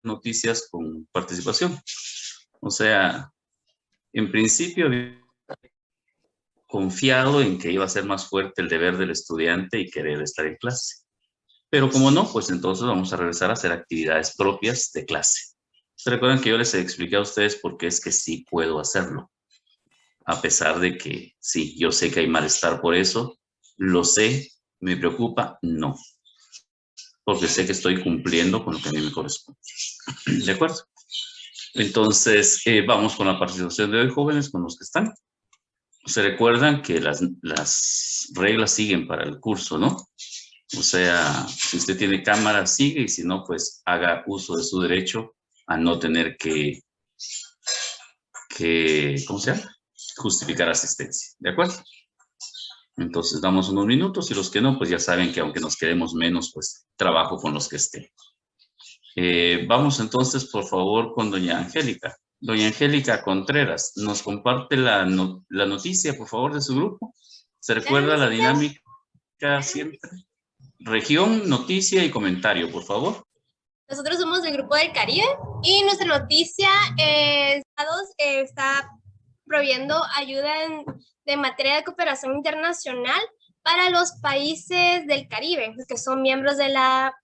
noticias con participación. O sea, en principio había confiado en que iba a ser más fuerte el deber del estudiante y querer estar en clase. Pero como no, pues entonces vamos a regresar a hacer actividades propias de clase. ¿Se recuerdan que yo les expliqué a ustedes por qué es que sí puedo hacerlo? A pesar de que sí, yo sé que hay malestar por eso, lo sé, me preocupa, no, porque sé que estoy cumpliendo con lo que a mí me corresponde. ¿De acuerdo? Entonces, vamos con la participación de hoy, jóvenes, con los que están. Se recuerdan que las reglas siguen para el curso, ¿no? O sea, si usted tiene cámara, sigue, y si no, pues haga uso de su derecho a no tener ¿cómo se llama? Justificar asistencia, ¿de acuerdo? Entonces, damos unos minutos y los que no, pues ya saben que aunque nos quedemos menos, pues trabajo con los que estén. Vamos entonces, por favor, con doña Angélica. Doña Angélica Contreras, ¿nos comparte la noticia, por favor, de su grupo? ¿Se recuerda la dinámica siempre? Región, noticia y comentario, por favor. Nosotros somos del Grupo del Caribe y nuestra noticia está proveyendo ayuda de materia de cooperación internacional para los países del Caribe, que son miembros de la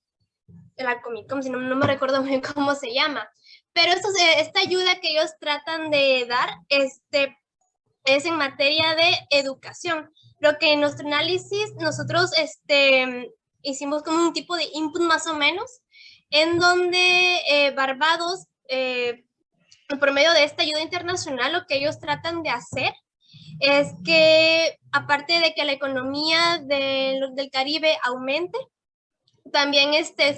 Comicom, si no me recuerdo muy bien cómo se llama. Pero esta ayuda que ellos tratan de dar es en materia de educación. Lo que en nuestro análisis nosotros hicimos como un tipo de input más o menos, en donde Barbados, por medio de esta ayuda internacional, lo que ellos tratan de hacer es que, aparte de que la economía del Caribe aumente, también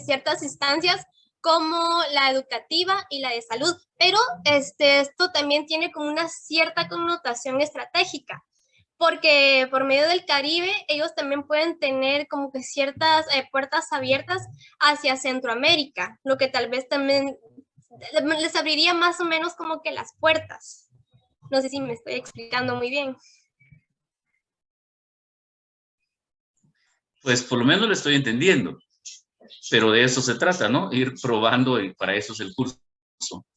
ciertas instancias como la educativa y la de salud, pero esto también tiene como una cierta connotación estratégica, porque por medio del Caribe ellos también pueden tener como que ciertas puertas abiertas hacia Centroamérica, lo que tal vez también les abriría más o menos como que las puertas. No sé si me estoy explicando muy bien. Pues por lo menos lo estoy entendiendo, pero de eso se trata, ¿no? Ir probando, y para eso es el curso,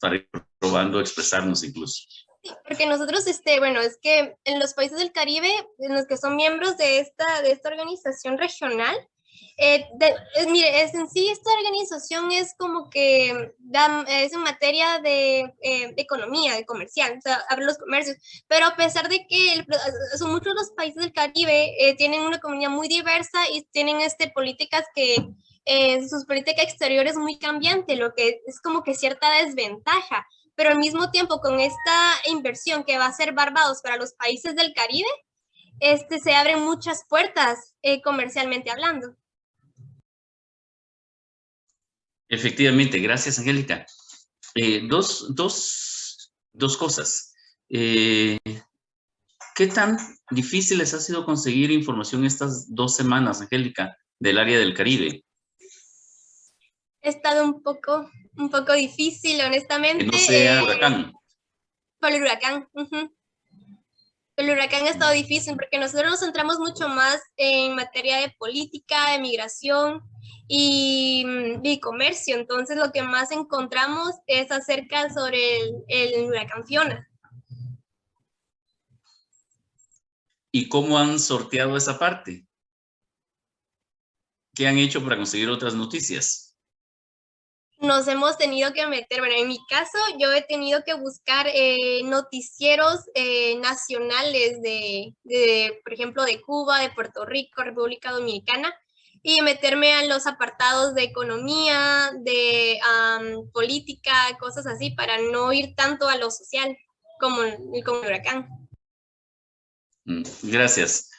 para ir probando, expresarnos incluso. Sí, porque nosotros, bueno, es que en los países del Caribe, en los que son miembros de esta organización regional, mire, en sí esta organización es como que es en materia de economía, de comercial, o sea, abre los comercios, pero a pesar de que son muchos los países del Caribe, tienen una economía muy diversa y tienen políticas que sus políticas exteriores muy cambiante, lo que es como que cierta desventaja, pero al mismo tiempo con esta inversión que va a hacer Barbados para los países del Caribe, se abren muchas puertas comercialmente hablando. Efectivamente, gracias, Angélica. Dos cosas. ¿Qué tan difícil les ha sido conseguir información estas 2 semanas, Angélica, del área del Caribe? Ha estado un poco difícil, honestamente. Que no sea huracán. Por el huracán. El huracán ha estado difícil porque nosotros nos centramos mucho más en materia de política, de migración y comercio. Entonces, lo que más encontramos es acerca sobre el huracán Fiona. ¿Y cómo han sorteado esa parte? ¿Qué han hecho para conseguir otras noticias? Nos hemos tenido que meter, bueno, en mi caso, yo he tenido que buscar noticieros nacionales por ejemplo, de Cuba, de Puerto Rico, República Dominicana, y meterme a los apartados de economía, de política, cosas así, para no ir tanto a lo social como el huracán. Gracias.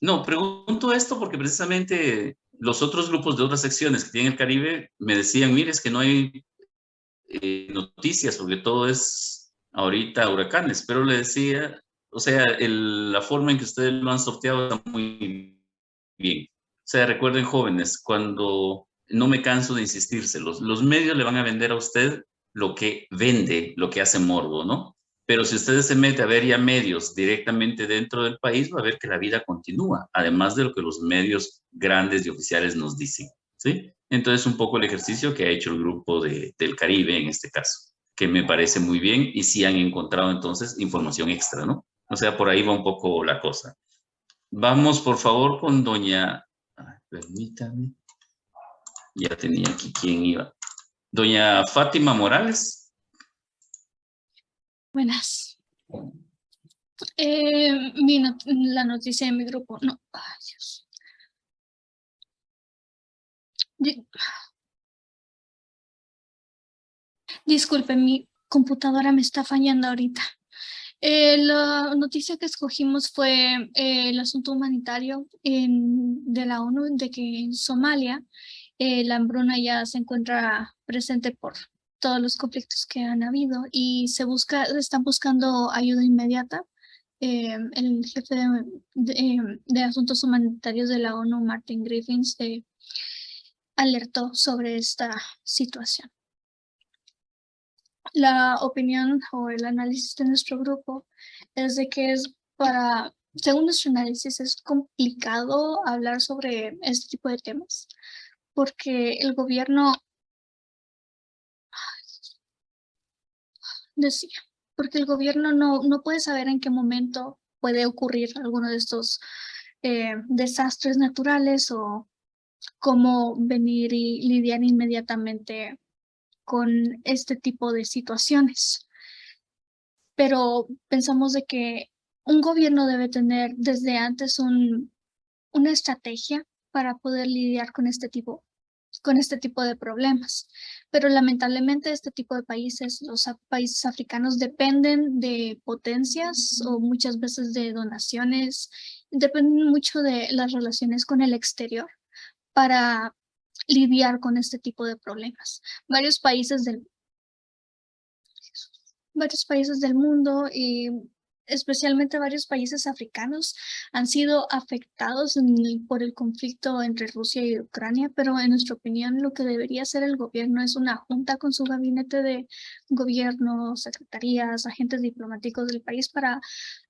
No, pregunto esto porque precisamente los otros grupos de otras secciones que tienen el Caribe me decían, mire, es que no hay noticias, porque todo es ahorita huracanes, pero le decía, o sea, la forma en que ustedes lo han sorteado está muy bien. O sea, recuerden, jóvenes, cuando no me canso de insistírselos, los medios le van a vender a usted lo que vende, lo que hace morbo, ¿no? Pero si ustedes se meten a ver ya medios directamente dentro del país, va a ver que la vida continúa, además de lo que los medios grandes y oficiales nos dicen. ¿sí? Entonces, un poco el ejercicio que ha hecho el grupo del Caribe en este caso, que me parece muy bien y sí han encontrado entonces información extra, ¿no? O sea, por ahí va un poco la cosa. Vamos, por favor, con doña... Ay, permítame. Ya tenía aquí quién iba. Doña Fátima Morales. Buenas. La noticia de mi grupo. No, ay, Dios. Disculpe, mi computadora me está fallando ahorita. La noticia que escogimos fue el asunto humanitario de la ONU, de que en Somalia la hambruna ya se encuentra presente por todos los conflictos que han habido y están buscando ayuda inmediata. El jefe de asuntos humanitarios de la ONU, Martin Griffiths, alertó sobre esta situación. La opinión o el análisis de nuestro grupo es de que según nuestro análisis, es complicado hablar sobre este tipo de temas, porque el gobierno, no puede saber en qué momento puede ocurrir alguno de estos desastres naturales o cómo venir y lidiar inmediatamente con este tipo de situaciones. Pero pensamos de que un gobierno debe tener desde antes una estrategia para poder lidiar con este tipo de problemas. Pero lamentablemente este tipo de países, los países africanos, dependen de potencias o muchas veces de donaciones, dependen mucho de las relaciones con el exterior para lidiar con este tipo de problemas. Varios países del mundo y especialmente varios países africanos han sido afectados por el conflicto entre Rusia y Ucrania, pero en nuestra opinión lo que debería hacer el gobierno es una junta con su gabinete de gobierno, secretarías, agentes diplomáticos del país para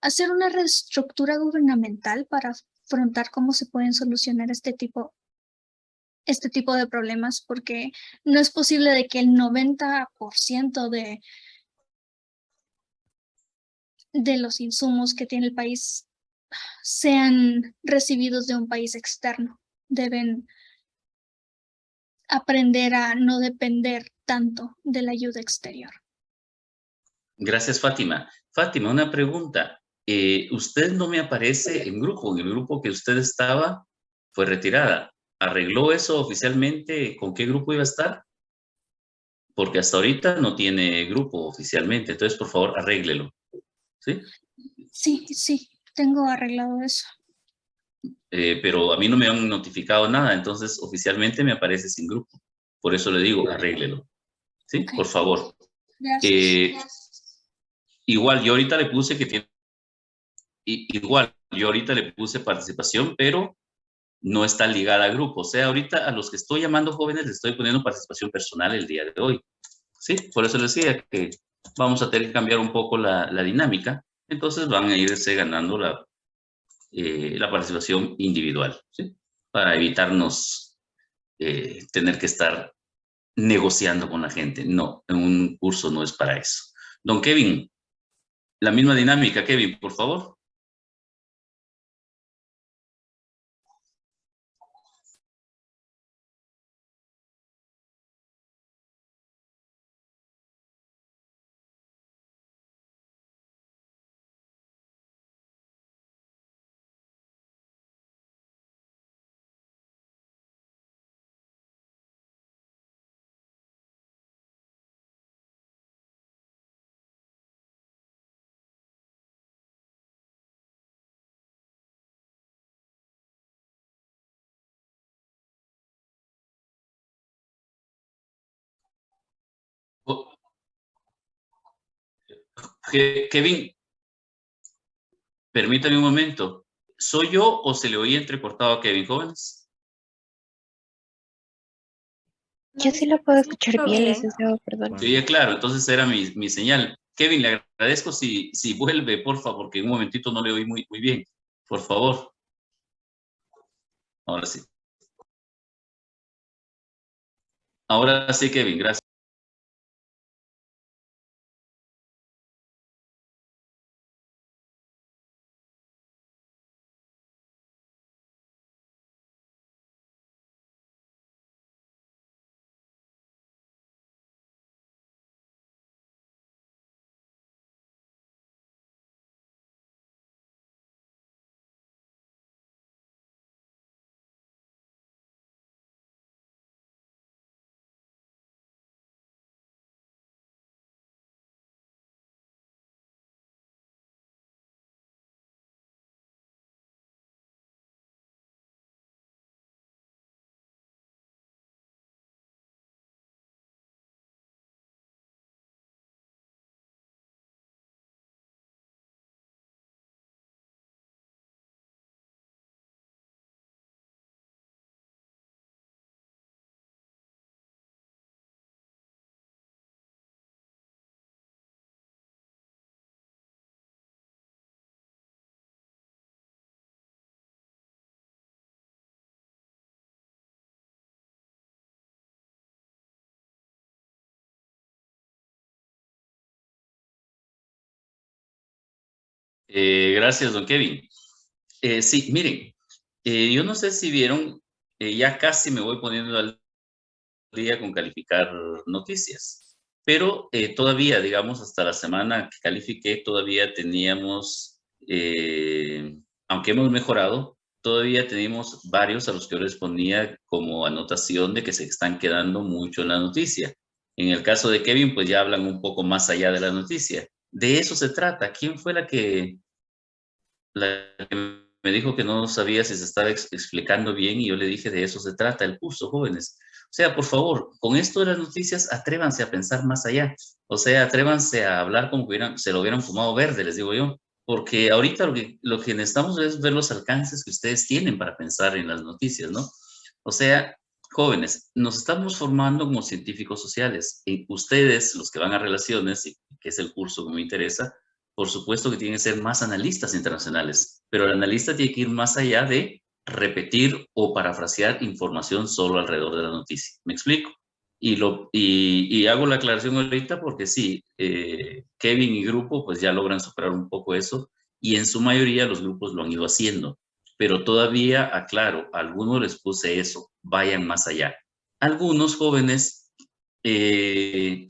hacer una reestructura gubernamental para afrontar cómo se pueden solucionar este tipo de problemas, porque no es posible de que el 90% de los insumos que tiene el país sean recibidos de un país externo. Deben aprender a no depender tanto de la ayuda exterior. Gracias, Fátima. Fátima, una pregunta. Usted no me aparece en el grupo que usted estaba fue retirada. ¿Arregló eso oficialmente? ¿Con qué grupo iba a estar? Porque hasta ahorita no tiene grupo oficialmente, entonces por favor arréglelo. ¿Sí? Sí, tengo arreglado eso. Pero a mí no me han notificado nada, entonces oficialmente me aparece sin grupo. Por eso le digo, arréglelo. ¿Sí? Okay. Por favor. Gracias. Igual, yo ahorita le puse que tiene... Igual, yo ahorita le puse participación, pero no está ligada a grupo. O sea, ahorita a los que estoy llamando jóvenes les estoy poniendo participación personal el día de hoy. ¿Sí? Por eso les decía que vamos a tener que cambiar un poco la dinámica. Entonces van a irse ganando la participación individual, ¿sí? Para evitarnos tener que estar negociando con la gente. No, en un curso no es para eso. Don Kevin, la misma dinámica, Kevin, por favor. Kevin, permítame un momento. ¿Soy yo o se le oía entrecortado a Kevin, jóvenes? Yo sí lo puedo escuchar bien, Bien. licenciado, perdón. Sí, claro, entonces era mi señal. Kevin, le agradezco si vuelve, por favor, porque en un momentito no le oí muy bien. Por favor. Ahora sí. Ahora sí, Kevin, gracias. Gracias, don Kevin. Sí, miren, yo no sé si vieron, ya casi me voy poniendo al día con calificar noticias, pero todavía, digamos, hasta la semana que califiqué, todavía teníamos, aunque hemos mejorado, todavía teníamos varios a los que yo les ponía como anotación de que se están quedando mucho en la noticia. En el caso de Kevin, pues ya hablan un poco más allá de la noticia. De eso se trata. ¿Quién fue la que me dijo que no sabía si se estaba explicando bien y yo le dije de eso se trata el curso, jóvenes? O sea, por favor, con esto de las noticias, atrévanse a pensar más allá. O sea, atrévanse a hablar como que se lo hubieran fumado verde, les digo yo. Porque ahorita lo que necesitamos es ver los alcances que ustedes tienen para pensar en las noticias, ¿no? O sea, jóvenes, nos estamos formando como científicos sociales. Y ustedes, los que van a relaciones, y que es el curso que me interesa, por supuesto que tienen que ser más analistas internacionales, pero el analista tiene que ir más allá de repetir o parafrasear información solo alrededor de la noticia. ¿Me explico? Y hago la aclaración ahorita porque sí, Kevin y grupo pues ya logran superar un poco eso y en su mayoría los grupos lo han ido haciendo, pero todavía, aclaro, a algunos les puse eso, vayan más allá. Algunos jóvenes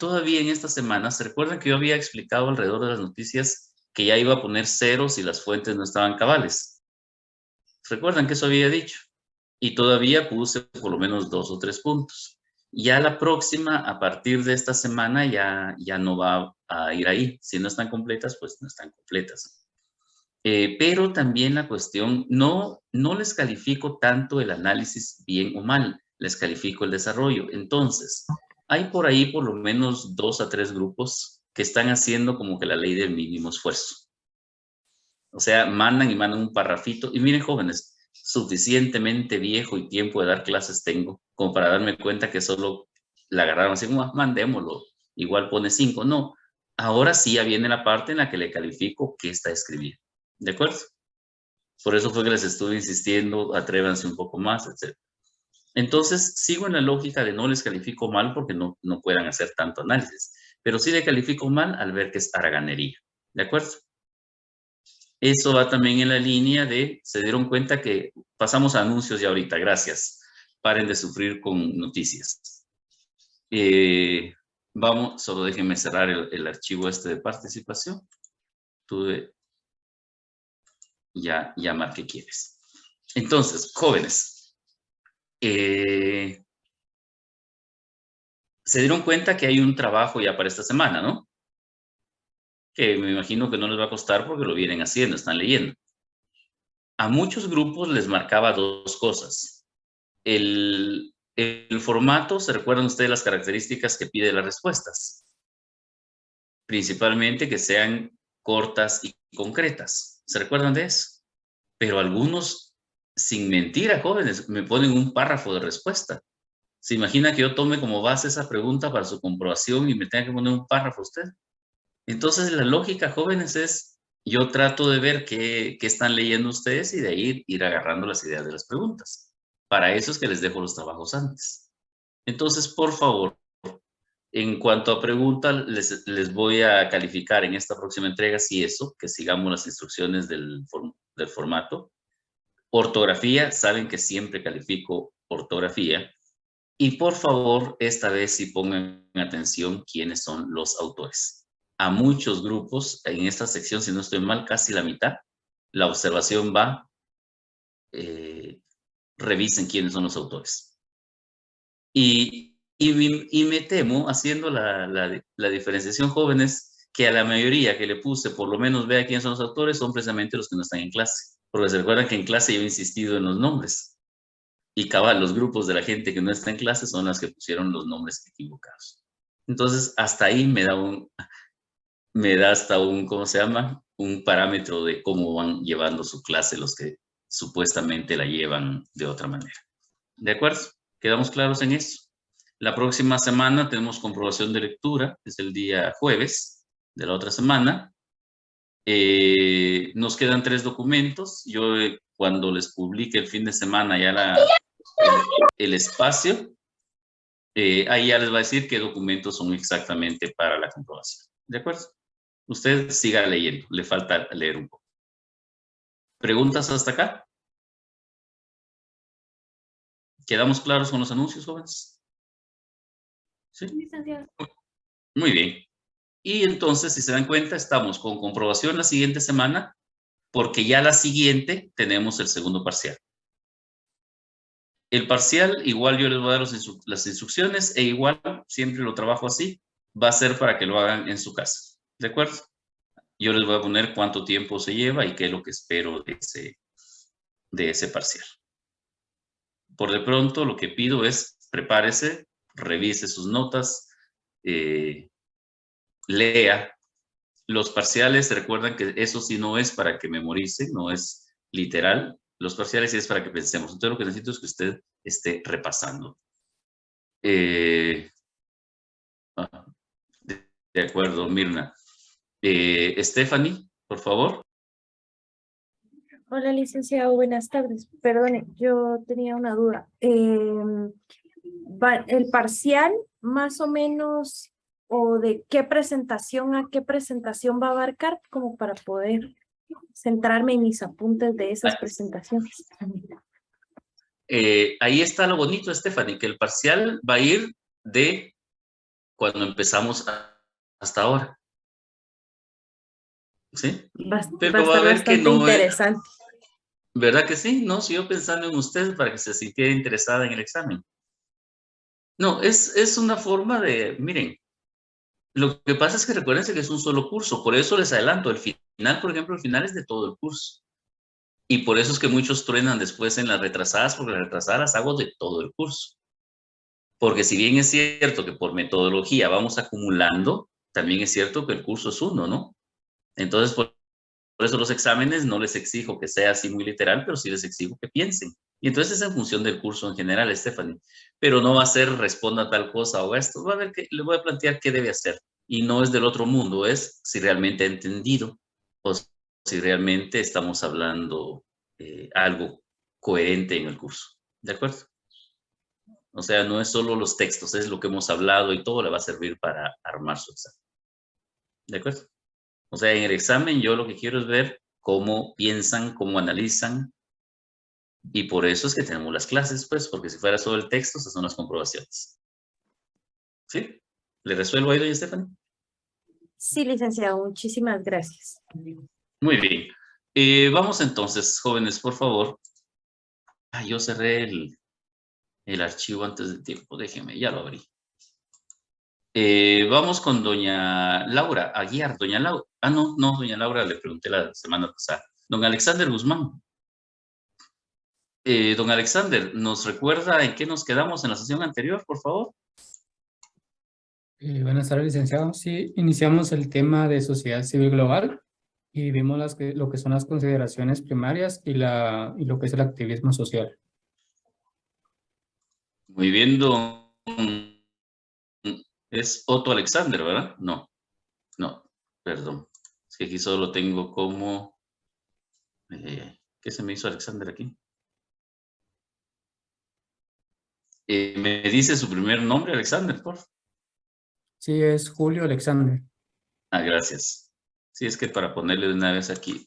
todavía en estas semanas, ¿se recuerdan que yo había explicado alrededor de las noticias que ya iba a poner ceros si las fuentes no estaban cabales? ¿Recuerdan que eso había dicho? Y todavía puse por lo menos 2 o 3 puntos. Ya la próxima, a partir de esta semana, ya no va a ir ahí. Si no están completas, pues no están completas. Pero también la cuestión, no les califico tanto el análisis bien o mal, les califico el desarrollo. Entonces, hay por ahí por lo menos 2 a 3 grupos que están haciendo como que la ley del mínimo esfuerzo. O sea, mandan y mandan un parrafito. Y miren, jóvenes, suficientemente viejo y tiempo de dar clases tengo como para darme cuenta que solo la agarraron así como, mandémoslo, igual pone 5. No, ahora sí ya viene la parte en la que le califico qué está escribiendo. ¿De acuerdo? Por eso fue que les estuve insistiendo, atrévanse un poco más, etc. Entonces, sigo en la lógica de no les califico mal porque no puedan hacer tanto análisis, pero sí le califico mal al ver que es haraganería. ¿De acuerdo? Eso va también en la línea de, se dieron cuenta que pasamos a anuncios ya ahorita, gracias. Paren de sufrir con noticias. Vamos, solo déjenme cerrar el archivo este de participación. Ya marqué quieres. Entonces, jóvenes, se dieron cuenta que hay un trabajo ya para esta semana, ¿no? Que me imagino que no les va a costar porque lo vienen haciendo, están leyendo. A muchos grupos les marcaba 2 cosas. El formato, ¿se recuerdan ustedes las características que pide las respuestas? Principalmente que sean cortas y concretas. ¿Se recuerdan de eso? Pero algunos, sin mentira, jóvenes, me ponen un párrafo de respuesta. ¿Se imagina que yo tome como base esa pregunta para su comprobación y me tenga que poner un párrafo usted? Entonces, la lógica, jóvenes, es yo trato de ver qué están leyendo ustedes y de ahí ir agarrando las ideas de las preguntas. Para eso es que les dejo los trabajos antes. Entonces, por favor, en cuanto a preguntas, les voy a calificar en esta próxima entrega, si eso, que sigamos las instrucciones del formato. Ortografía, saben que siempre califico ortografía. Y por favor, esta vez sí pongan atención quiénes son los autores. A muchos grupos, en esta sección, si no estoy mal, casi la mitad, la observación va, revisen quiénes son los autores. Y me temo, haciendo la diferenciación jóvenes, que a la mayoría que le puse, por lo menos vea quiénes son los autores, son precisamente los que no están en clase. Porque se recuerdan que en clase yo he insistido en los nombres. Y cabal, los grupos de la gente que no está en clase son las que pusieron los nombres equivocados. Entonces, hasta ahí me da hasta un, ¿cómo se llama? Un parámetro de cómo van llevando su clase los que supuestamente la llevan de otra manera. ¿De acuerdo? ¿Quedamos claros en eso? La próxima semana tenemos comprobación de lectura, es el día jueves de la otra semana. Nos quedan 3 documentos. Yo cuando les publique el fin de semana ya el espacio, ahí ya les va a decir qué documentos son exactamente para la comprobación. ¿De acuerdo? Usted siga leyendo, le falta leer un poco. ¿Preguntas hasta acá? ¿Quedamos claros con los anuncios, jóvenes? ¿Sí? Muy bien. Y entonces, si se dan cuenta, estamos con comprobación la siguiente semana, porque ya la siguiente tenemos el segundo parcial. El parcial, igual yo les voy a dar las instrucciones, e igual, siempre lo trabajo así, va a ser para que lo hagan en su casa. ¿De acuerdo? Yo les voy a poner cuánto tiempo se lleva y qué es lo que espero de ese parcial. Por de pronto, lo que pido es prepárese, revise sus notas, lea. Los parciales, recuerdan que eso sí no es para que memorice, no es literal. Los parciales sí es para que pensemos. Entonces, lo que necesito es que usted esté repasando. De acuerdo, Mirna. Stephanie, por favor. Hola, licenciado, buenas tardes. Perdone, yo tenía una duda. El parcial, más o menos, o de qué presentación a qué presentación va a abarcar, como para poder centrarme en mis apuntes de esas presentaciones. Ahí está lo bonito, Stephanie, que el parcial va a ir de cuando empezamos hasta ahora. ¿Sí? Pero va a ver que no interesante. ¿Verdad que sí? No, sigo pensando en usted para que se sintiera interesada en el examen. No, es una forma de, miren, lo que pasa es que recuérdense que es un solo curso, por eso les adelanto, el final, por ejemplo, el final es de todo el curso. Y por eso es que muchos truenan después en las retrasadas, porque las retrasadas las hago de todo el curso. Porque si bien es cierto que por metodología vamos acumulando, también es cierto que el curso es uno, ¿no? Entonces, por eso los exámenes no les exijo que sea así muy literal, pero sí les exijo que piensen. Y entonces es en función del curso en general, Stephanie. Pero no va a ser responda tal cosa o esto. Va a ver que le voy a plantear qué debe hacer. Y no es del otro mundo, es si realmente ha entendido o si realmente estamos hablando algo coherente en el curso. ¿De acuerdo? O sea, no es solo los textos, es lo que hemos hablado y todo le va a servir para armar su examen. ¿De acuerdo? O sea, en el examen yo lo que quiero es ver cómo piensan, cómo analizan, y por eso es que tenemos las clases, pues, porque si fuera solo el texto, esas son las comprobaciones. ¿Sí? ¿Le resuelvo ahí, doña Stephanie? Sí, licenciado, muchísimas gracias. Muy bien. Vamos entonces, jóvenes, por favor. Yo cerré el archivo antes del tiempo, déjenme, ya lo abrí. Vamos con doña Laura Aguiar. Doña Laura, no, doña Laura le pregunté la semana pasada. Don Alexander Guzmán. Don Alexander, ¿nos recuerda en qué nos quedamos en la sesión anterior, por favor? Buenas tardes, licenciado. Sí, iniciamos el tema de sociedad civil global y vimos lo que son las consideraciones primarias y lo que es el activismo social. Muy bien, es Otto Alexander, ¿verdad? No, perdón. Es que aquí solo tengo como... ¿qué se me hizo Alexander aquí? ¿Me dice su primer nombre, Alexander, por favor? Sí, es Julio Alexander. Ah, gracias. Sí, es que para ponerle de una vez aquí.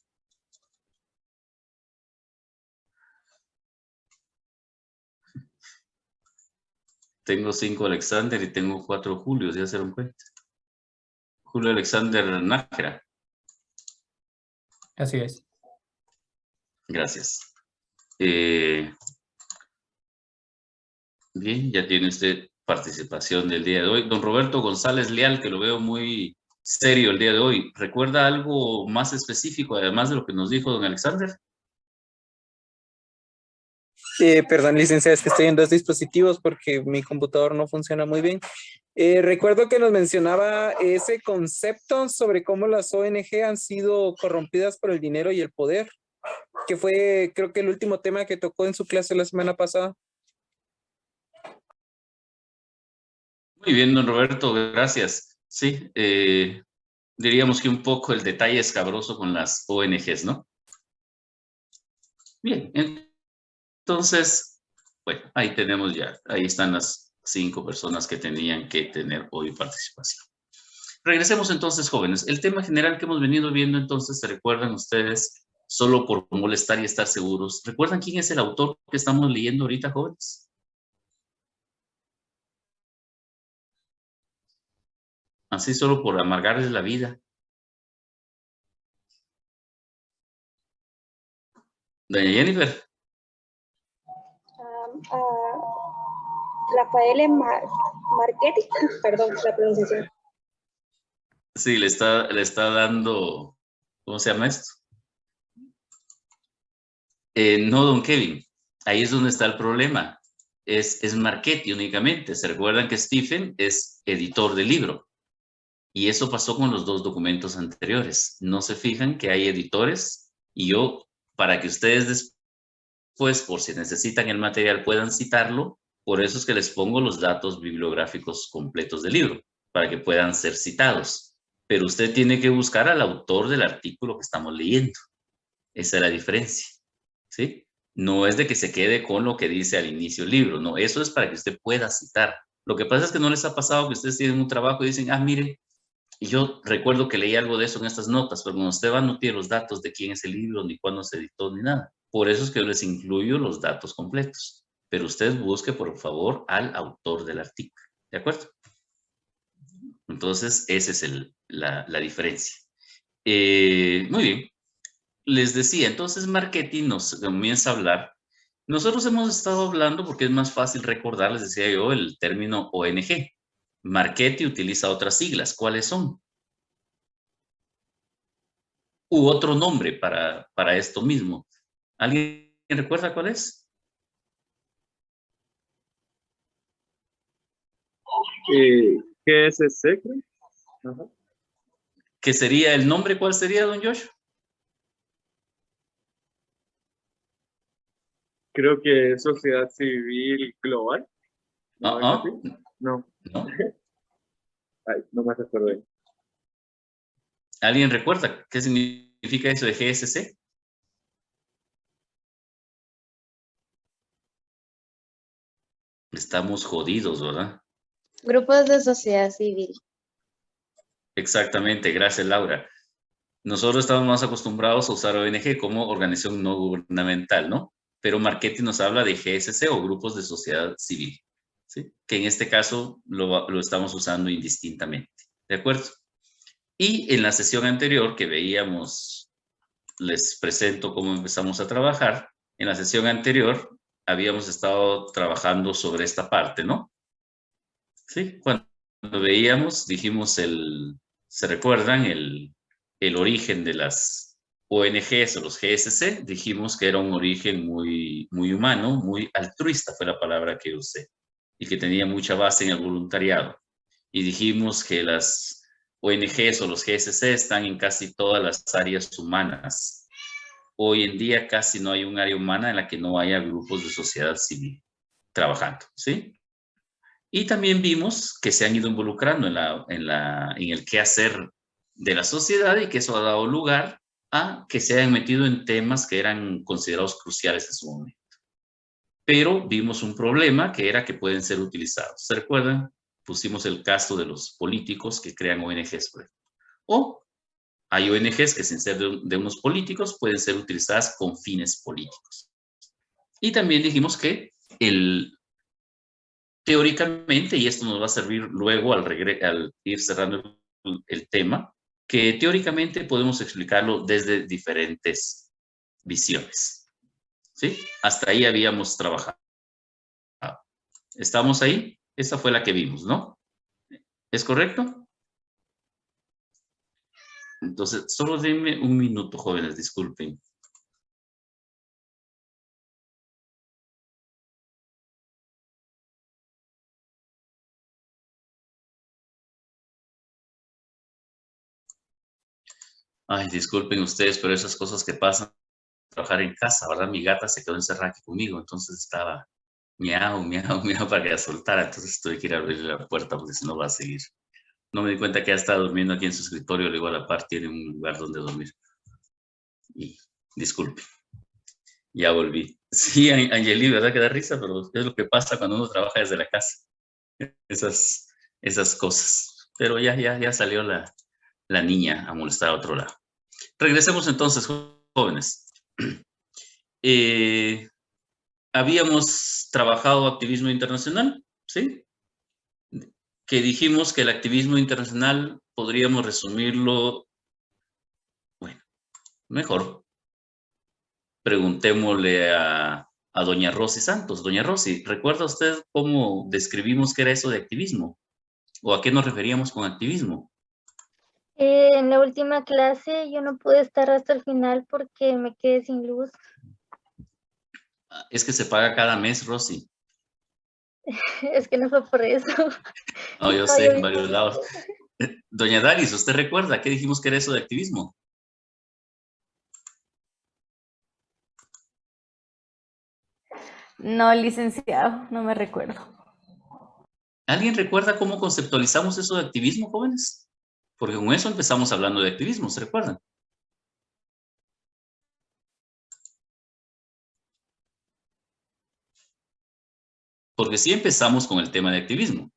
Tengo 5 Alexander y tengo 4 Julios, ya se dieron cuenta. Julio Alexander Nájera. Así es. Gracias. Bien, ya tiene usted participación del día de hoy. Don Roberto González Leal, que lo veo muy serio el día de hoy. ¿Recuerda algo más específico, además de lo que nos dijo don Alexander? Perdón, licenciada, es que estoy en dos dispositivos porque mi computador no funciona muy bien. Recuerdo que nos mencionaba ese concepto sobre cómo las ONG han sido corrompidas por el dinero y el poder, que fue, creo que el último tema que tocó en su clase la semana pasada. Muy bien, don Roberto, gracias. Sí, diríamos que un poco el detalle escabroso con las ONGs, ¿no? Bien, entonces, bueno, ahí tenemos ya, ahí están las 5 personas que tenían que tener hoy participación. Regresemos entonces, jóvenes. El tema general que hemos venido viendo entonces, ¿se recuerdan ustedes? Solo por molestar y estar seguros. ¿Recuerdan quién es el autor que estamos leyendo ahorita, jóvenes? Así solo por amargarles la vida. Doña Jennifer. Rafael Marchetti, perdón la pronunciación. Sí, le está dando, ¿cómo se llama esto? No, don Kevin, ahí es donde está el problema. Es Marchetti únicamente. ¿Se recuerdan que Stephen es editor del libro? Y eso pasó con los 2 documentos anteriores. No se fijan que hay editores y yo, para que ustedes después, por si necesitan el material, puedan citarlo, por eso es que les pongo los datos bibliográficos completos del libro, para que puedan ser citados. Pero usted tiene que buscar al autor del artículo que estamos leyendo. Esa es la diferencia, ¿sí? No es de que se quede con lo que dice al inicio del libro, no, eso es para que usted pueda citar. Lo que pasa es que no les ha pasado que ustedes tienen un trabajo y dicen, ah, mire, y yo recuerdo que leí algo de eso en estas notas, pero cuando usted va no tiene los datos de quién es el libro, ni cuándo se editó, ni nada. Por eso es que yo les incluyo los datos completos. Pero usted busque, por favor, al autor del artículo. ¿De acuerdo? Entonces, esa es la diferencia. Muy bien. Les decía, entonces Marchetti nos comienza a hablar. Nosotros hemos estado hablando, porque es más fácil recordar, les decía yo, el término ONG. Marchetti utiliza otras siglas. ¿Cuáles son? U otro nombre para esto mismo. ¿Alguien recuerda cuál es? GSC, creo. Ajá. ¿Qué sería el nombre? ¿Cuál sería, don Joshua? Creo que es Sociedad Civil Global. ¿No? No. No. Ay, no me acuerdo bien. ¿Alguien recuerda qué significa eso de GSC? Estamos jodidos, ¿verdad? Grupos de sociedad civil. Exactamente, gracias Laura. Nosotros estamos más acostumbrados a usar ONG como organización no gubernamental, ¿no? Pero Marchetti nos habla de GSC o grupos de sociedad civil, ¿sí? Que en este caso lo estamos usando indistintamente, ¿de acuerdo? Y en la sesión anterior que veíamos, les presento cómo empezamos a trabajar. En la sesión anterior habíamos estado trabajando sobre esta parte, ¿no? Sí, cuando veíamos, dijimos ¿se recuerdan? El origen de las ONGs o los GSC, dijimos que era un origen muy, muy humano, muy altruista fue la palabra que usé, y que tenía mucha base en el voluntariado. Y dijimos que las ONGs o los GSC están en casi todas las áreas humanas. Hoy en día casi no hay un área humana en la que no haya grupos de sociedad civil trabajando, ¿sí? Y también vimos que se han ido involucrando en el quehacer de la sociedad y que eso ha dado lugar a que se hayan metido en temas que eran considerados cruciales en su momento. pero vimos un problema que era que pueden ser utilizados. ¿Se recuerdan? Pusimos el caso de los políticos que crean ONGs, por ejemplo. O hay ONGs que sin ser de unos políticos pueden ser utilizadas con fines políticos. Y también dijimos que teóricamente, y esto nos va a servir luego al ir cerrando el tema, que teóricamente podemos explicarlo desde diferentes visiones. ¿Sí? Hasta ahí habíamos trabajado. ¿Estamos ahí? Esa fue la que vimos, ¿no? ¿Es correcto? Entonces, solo denme un minuto, jóvenes, disculpen. Ay, disculpen ustedes, pero esas cosas que pasan, trabajar en casa, ¿verdad? Mi gata se quedó encerrada aquí conmigo, entonces estaba miau, miau, miau para que la soltara, entonces tuve que ir a abrirle la puerta porque si no va a seguir. No me di cuenta que ya estaba durmiendo aquí en su escritorio, luego a la par tiene un lugar donde dormir. Y disculpe, ya volví. Sí, Angeli, ¿verdad que da risa? Pero es lo que pasa cuando uno trabaja desde la casa. Esas cosas. Pero ya salió la niña a molestar a otro lado. Regresemos entonces, jóvenes. Habíamos trabajado activismo internacional, ¿sí? Que dijimos que el activismo internacional podríamos resumirlo, bueno, mejor. Preguntémosle a doña Rosy Santos. Doña Rosy, ¿recuerda usted cómo describimos qué era eso de activismo? ¿O a qué nos referíamos con activismo? En la última clase yo no pude estar hasta el final porque me quedé sin luz. Es que se paga cada mes, Rosy. Es que no fue por eso. No, yo sé, en varios lados. Doña Daris, ¿usted recuerda qué dijimos que era eso de activismo? No, licenciado, no me recuerdo. ¿Alguien recuerda cómo conceptualizamos eso de activismo, jóvenes? Porque con eso empezamos hablando de activismo, ¿se recuerdan? Porque sí empezamos con el tema de activismo.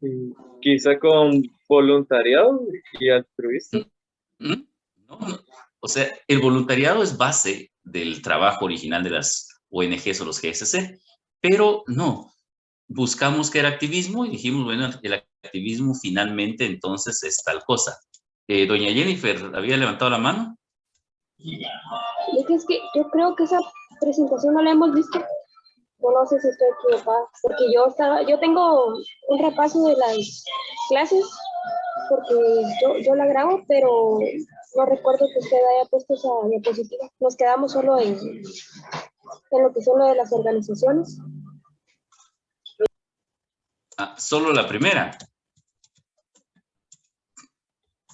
Sí, quizá con voluntariado y altruista. No. O sea, el voluntariado es base del trabajo original de las ONGs o los GSC, pero no. Buscamos que era activismo y dijimos, bueno, el activismo finalmente entonces es tal cosa. Doña Jennifer, ¿había levantado la mano? Es que yo creo que esa presentación no la hemos visto. No sé si estoy equivocada, porque yo tengo un repaso de las clases, porque yo la grabo, pero no recuerdo que usted haya puesto esa diapositiva. Nos quedamos solo en lo que son lo de las organizaciones. Ah, solo la primera.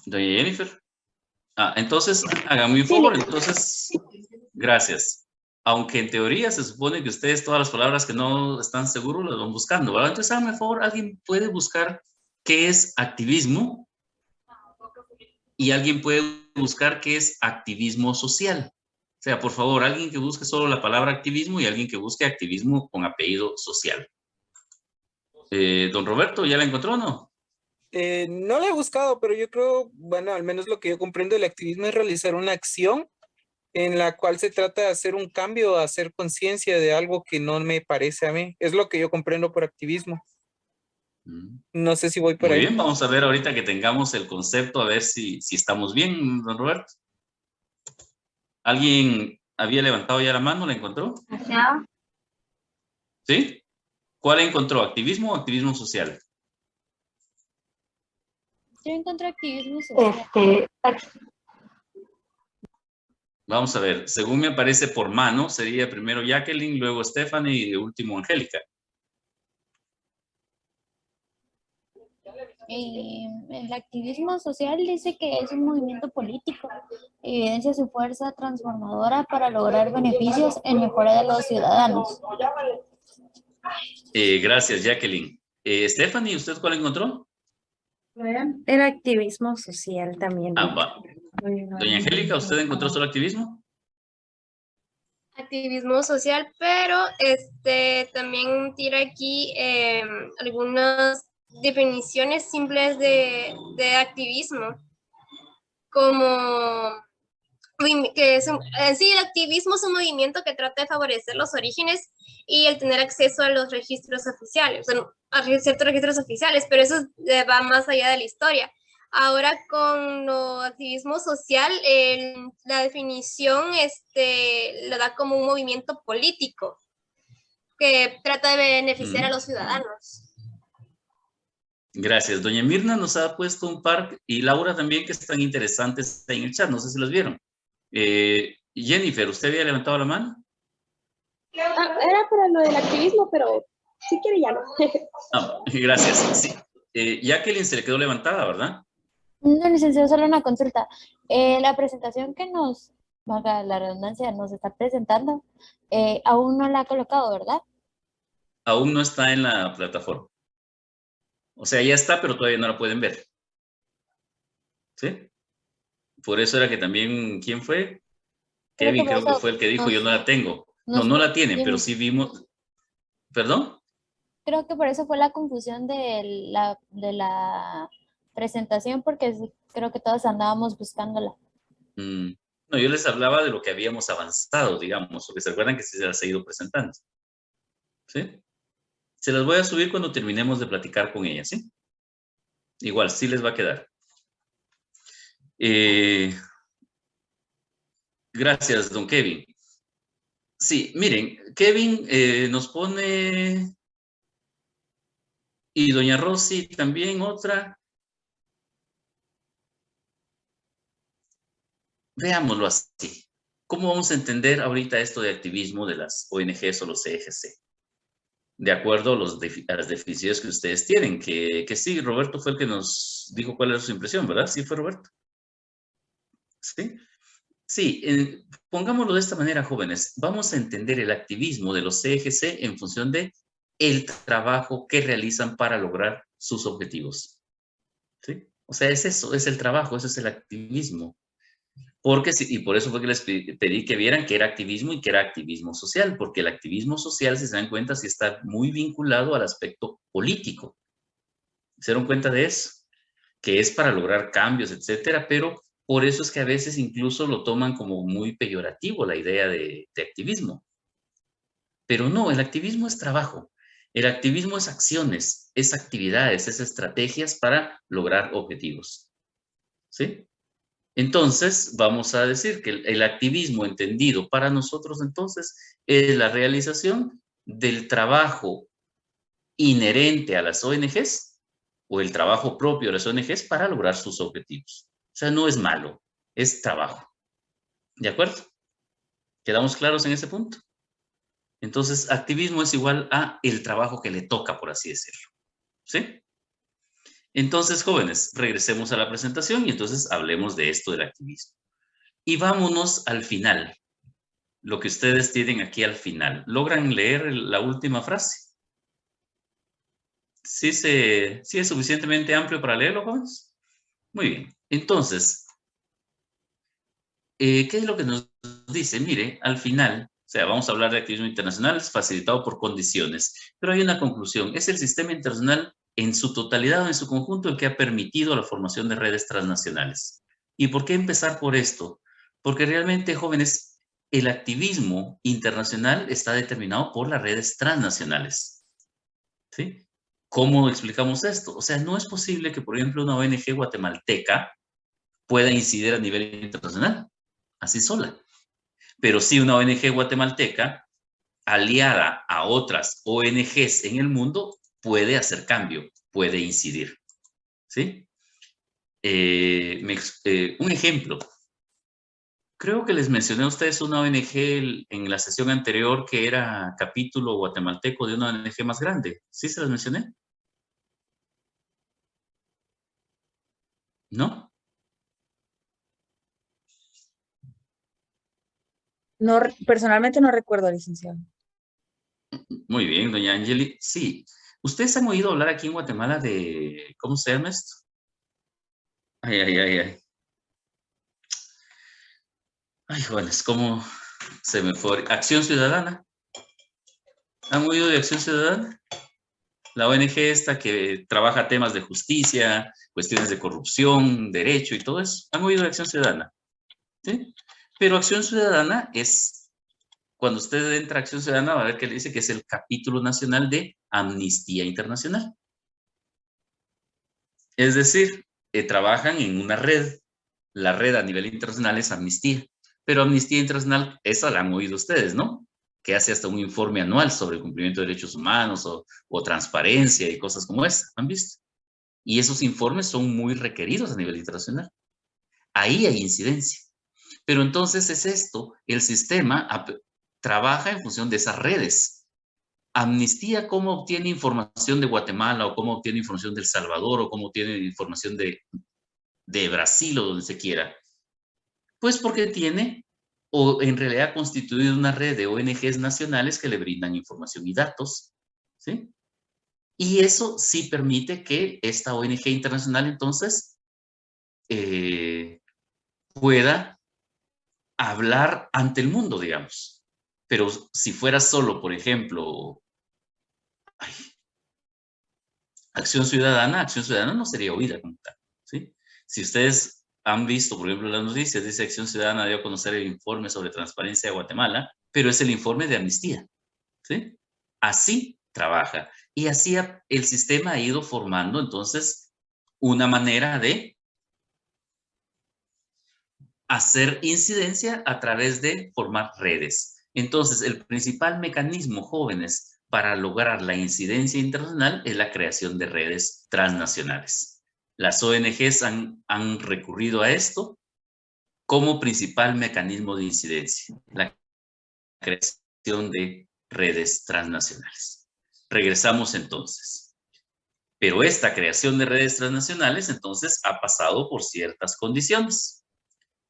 Doña Jennifer. Entonces, hágame un favor, entonces, gracias. Aunque en teoría se supone que ustedes todas las palabras que no están seguros las van buscando, ¿verdad? Entonces, hágame un favor, alguien puede buscar qué es activismo y alguien puede buscar qué es activismo social. O sea, por favor, alguien que busque solo la palabra activismo y alguien que busque activismo con apellido social. Don Roberto, ¿ya la encontró o no? No la he buscado, pero yo creo, bueno, al menos lo que yo comprendo del activismo es realizar una acción en la cual se trata de hacer un cambio, hacer conciencia de algo que no me parece a mí. Es lo que yo comprendo por activismo. No sé si voy por ahí. Muy bien, vamos a ver ahorita que tengamos el concepto, a ver si estamos bien, don Roberto. ¿Alguien había levantado ya la mano? ¿La encontró? ¿Sí? ¿Cuál encontró? ¿Activismo o activismo social? Yo encontré activismo social. Vamos a ver, según me aparece por mano, sería primero Jacqueline, luego Stephanie y de último Angélica. El activismo social dice que es un movimiento político, evidencia su fuerza transformadora para lograr beneficios en mejora de los ciudadanos. Gracias, Jacqueline. Stephanie, ¿usted cuál encontró? El activismo social también. Va. Doña Angélica, ¿usted encontró solo activismo? activismo social, pero también tira aquí algunas definiciones simples de activismo, como que en sí el activismo es un movimiento que trata de favorecer los orígenes y el tener acceso a los registros oficiales, a ciertos registros oficiales, pero eso va más allá de la historia. Ahora con lo activismo social, la definición lo da como un movimiento político que trata de beneficiar a los ciudadanos. Gracias. Doña Mirna nos ha puesto un par, y Laura también, que están interesantes en el chat, no sé si las vieron. Jennifer, ¿usted había levantado la mano? Era para lo del activismo, pero si quiere ya no. Gracias. Sí. Jacqueline se le quedó levantada, ¿verdad? No, licenciado, solo una consulta. La presentación que nos, valga la redundancia, nos está presentando, aún no la ha colocado, ¿verdad? Aún no está en la plataforma. O sea, ya está, pero todavía no la pueden ver. ¿Sí? Por eso era que también, ¿quién fue? Kevin, creo que fue el que dijo, yo no la tengo. No la tienen, pero sí vimos. ¿Perdón? Creo que por eso fue la confusión de la presentación, porque creo que todos andábamos buscándola. No, yo les hablaba de lo que habíamos avanzado, digamos, porque se acuerdan que sí se las he ido presentando. ¿Sí? Se las voy a subir cuando terminemos de platicar con ellas, ¿sí? Igual, sí les va a quedar. Gracias, don Kevin. Sí, miren, Kevin nos pone, y doña Rosy también otra. Veámoslo así. ¿Cómo vamos a entender ahorita esto de activismo de las ONGs o los CGC? De acuerdo a las definiciones que ustedes tienen, que sí, Roberto fue el que nos dijo cuál era su impresión, ¿verdad? Sí, fue Roberto. ¿Sí? Sí, pongámoslo de esta manera, jóvenes. Vamos a entender el activismo de los CGC en función de el trabajo que realizan para lograr sus objetivos. ¿Sí? O sea, es eso, es el trabajo, eso es el activismo. Porque, y por eso fue que les pedí que vieran que era activismo y que era activismo social, porque el activismo social, si se dan cuenta, sí está muy vinculado al aspecto político. ¿Se dieron cuenta de eso? Que es para lograr cambios, etcétera, pero por eso es que a veces incluso lo toman como muy peyorativo la idea de activismo. Pero no, el activismo es trabajo. El activismo es acciones, es actividades, es estrategias para lograr objetivos. ¿Sí? Entonces, vamos a decir que el activismo entendido para nosotros entonces es la realización del trabajo inherente a las ONGs o el trabajo propio de las ONGs para lograr sus objetivos. O sea, no es malo, es trabajo. ¿De acuerdo? ¿Quedamos claros en ese punto? Entonces, activismo es igual a el trabajo que le toca, por así decirlo. ¿Sí? Entonces, jóvenes, regresemos a la presentación y entonces hablemos de esto del activismo. Y vámonos al final, lo que ustedes tienen aquí al final. ¿Logran leer la última frase? ¿Sí es suficientemente amplio para leerlo, jóvenes? Muy bien. Entonces, ¿qué es lo que nos dice? Mire, al final, o sea, vamos a hablar de activismo internacional facilitado por condiciones, pero hay una conclusión. Es el sistema internacional en su totalidad o en su conjunto el que ha permitido la formación de redes transnacionales. ¿Y por qué empezar por esto? Porque realmente, jóvenes, el activismo internacional está determinado por las redes transnacionales. ¿Sí? ¿Cómo explicamos esto? O sea, no es posible que, por ejemplo, una ONG guatemalteca pueda incidir a nivel internacional, así sola. Pero sí una ONG guatemalteca, aliada a otras ONGs en el mundo, puede hacer cambio, puede incidir. ¿Sí? Un ejemplo. Creo que les mencioné a ustedes una ONG en la sesión anterior que era capítulo guatemalteco de una ONG más grande. ¿Sí se las mencioné? ¿No? No, personalmente no recuerdo, licenciado. Muy bien, doña Angeli. Sí. ¿Ustedes han oído hablar aquí en Guatemala de, ¿cómo se llama esto? Ay. Ay, jóvenes, ¿cómo Se me fue. Acción Ciudadana. ¿Han oído de Acción Ciudadana? La ONG esta que trabaja temas de justicia, cuestiones de corrupción, derecho y todo eso. ¿Han oído de Acción Ciudadana? ¿Sí? Pero Acción Ciudadana es, cuando usted entra a Acción Ciudadana va a ver que le dice que es el capítulo nacional de Amnistía Internacional. Es decir, trabajan en una red. La red a nivel internacional es Amnistía. Pero Amnistía Internacional, esa la han oído ustedes, ¿no? Que hace hasta un informe anual sobre el cumplimiento de derechos humanos o transparencia y cosas como esa. ¿Han visto? Y esos informes son muy requeridos a nivel internacional. Ahí hay incidencia. Pero entonces es esto, el sistema trabaja en función de esas redes. Amnistía, ¿cómo obtiene información de Guatemala o cómo obtiene información de El Salvador o cómo obtiene información de Brasil o donde se quiera? Pues porque tiene o en realidad ha constituido una red de ONGs nacionales que le brindan información y datos, ¿sí? Y eso sí permite que esta ONG internacional entonces pueda hablar ante el mundo, digamos. Pero si fuera solo, por ejemplo, Acción Ciudadana no sería oída como tal, ¿sí? Si ustedes han visto, por ejemplo, las noticias, dice Acción Ciudadana dio a conocer el informe sobre transparencia de Guatemala, pero es el informe de Amnistía, ¿sí? Así trabaja. Y así el sistema ha ido formando, entonces, una manera de hacer incidencia a través de formar redes. Entonces, el principal mecanismo, jóvenes, para lograr la incidencia internacional es la creación de redes transnacionales. Las ONGs han recurrido a esto como principal mecanismo de incidencia, la creación de redes transnacionales. Regresamos entonces. Pero esta creación de redes transnacionales entonces ha pasado por ciertas condiciones.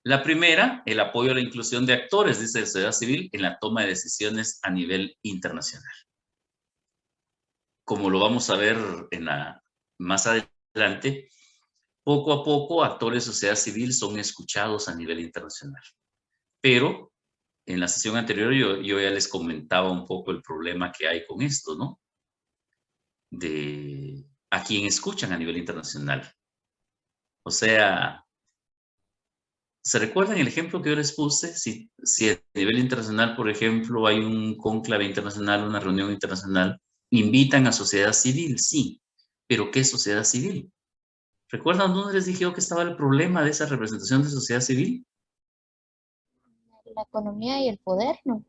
La primera, el apoyo a la inclusión de actores, dice la sociedad civil, en la toma de decisiones a nivel internacional. Como lo vamos a ver más adelante, poco a poco actores de sociedad civil son escuchados a nivel internacional. Pero en la sesión anterior yo ya les comentaba un poco el problema que hay con esto, ¿no? De a quién escuchan a nivel internacional. O sea, ¿se recuerdan el ejemplo que yo les puse? Si a nivel internacional, por ejemplo, hay un cónclave internacional, una reunión internacional, invitan a sociedad civil, sí. ¿Pero qué sociedad civil? ¿Recuerdan dónde les dije yo que estaba el problema de esa representación de sociedad civil? La economía y el poder, ¿no?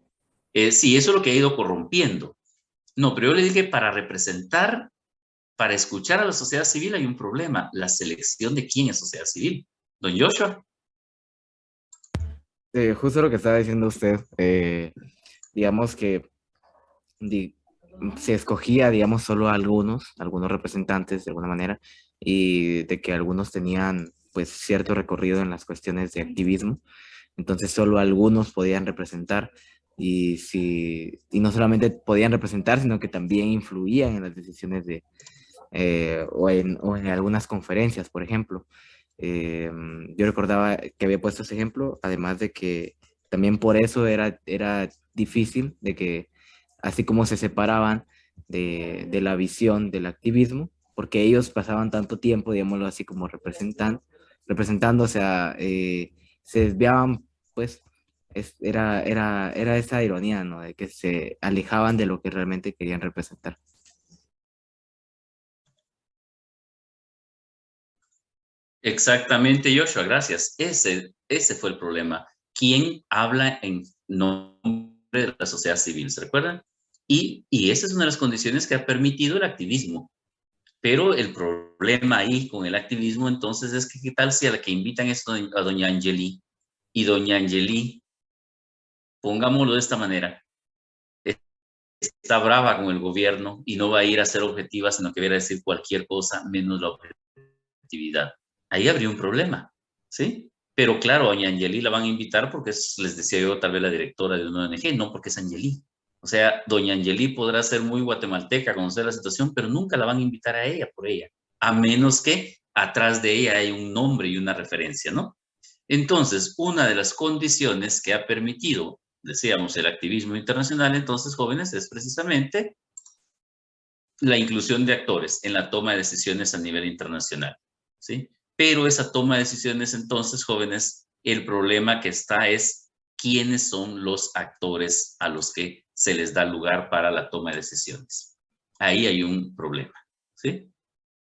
Sí, eso es lo que ha ido corrompiendo. No, pero yo le dije para representar, para escuchar a la sociedad civil hay un problema, la selección de quién es sociedad civil. Don Joshua. Justo lo que estaba diciendo usted, digamos que se escogía, digamos, solo a algunos representantes de alguna manera, y de que algunos tenían pues cierto recorrido en las cuestiones de activismo, entonces solo algunos podían representar, y no solamente podían representar, sino que también influían en las decisiones o en algunas conferencias, por ejemplo. Yo recordaba que había puesto ese ejemplo, además de que también por eso era difícil de que, así como se separaban de la visión del activismo, porque ellos pasaban tanto tiempo, digámoslo así, como representando, o sea, se desviaban, pues, era esa ironía, ¿no? De que se alejaban de lo que realmente querían representar. Exactamente, Joshua, gracias. Ese fue el problema. ¿Quién habla en nombre de la sociedad civil? ¿Se recuerdan? Y esa es una de las condiciones que ha permitido el activismo. Pero el problema ahí con el activismo entonces es que qué tal si a la que invitan es a doña Angeli, y doña Angeli, pongámoslo de esta manera, está brava con el gobierno y no va a ir a ser objetiva, sino que va a decir cualquier cosa menos la objetividad. Ahí habría un problema, ¿sí? Pero claro, a doña Angeli la van a invitar porque les decía yo, tal vez la directora de una ONG, no porque es Angeli. O sea, doña Angeli podrá ser muy guatemalteca, conocer la situación, pero nunca la van a invitar a ella por ella, a menos que atrás de ella hay un nombre y una referencia, ¿no? Entonces, una de las condiciones que ha permitido decíamos, el activismo internacional, entonces, jóvenes, es precisamente la inclusión de actores en la toma de decisiones a nivel internacional, ¿sí? Pero esa toma de decisiones, entonces, jóvenes, el problema que está es quiénes son los actores a los que se les da lugar para la toma de decisiones. Ahí hay un problema, ¿sí?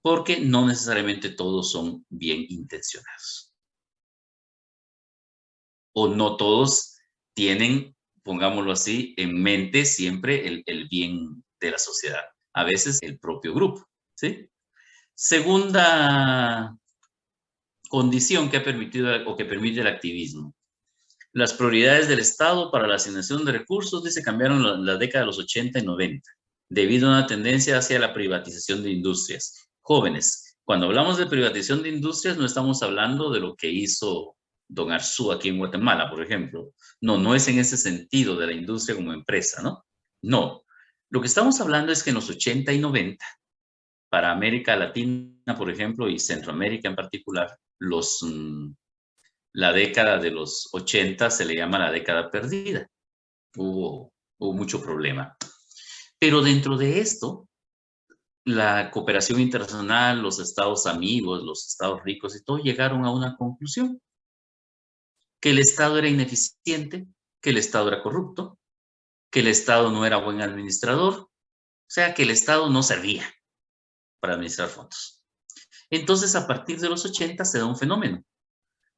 Porque no necesariamente todos son bien intencionados. O no todos tienen, pongámoslo así, en mente siempre el bien de la sociedad. A veces el propio grupo, ¿sí? Segunda condición que ha permitido o que permite el activismo. Las prioridades del Estado para la asignación de recursos, dice, cambiaron en la década de los 80 y 90, debido a una tendencia hacia la privatización de industrias. Jóvenes, cuando hablamos de privatización de industrias, no estamos hablando de lo que hizo don Arzú aquí en Guatemala, por ejemplo. No, no es en ese sentido de la industria como empresa, ¿no? No. Lo que estamos hablando es que en los 80 y 90, para América Latina, por ejemplo, y Centroamérica en particular, la década de los 80 se le llama la década perdida. Hubo mucho problema. Pero dentro de esto, la cooperación internacional, los estados amigos, los estados ricos y todo llegaron a una conclusión. Que el Estado era ineficiente, que el Estado era corrupto, que el Estado no era buen administrador, o sea, que el Estado no servía para administrar fondos. Entonces, a partir de los 80 se da un fenómeno.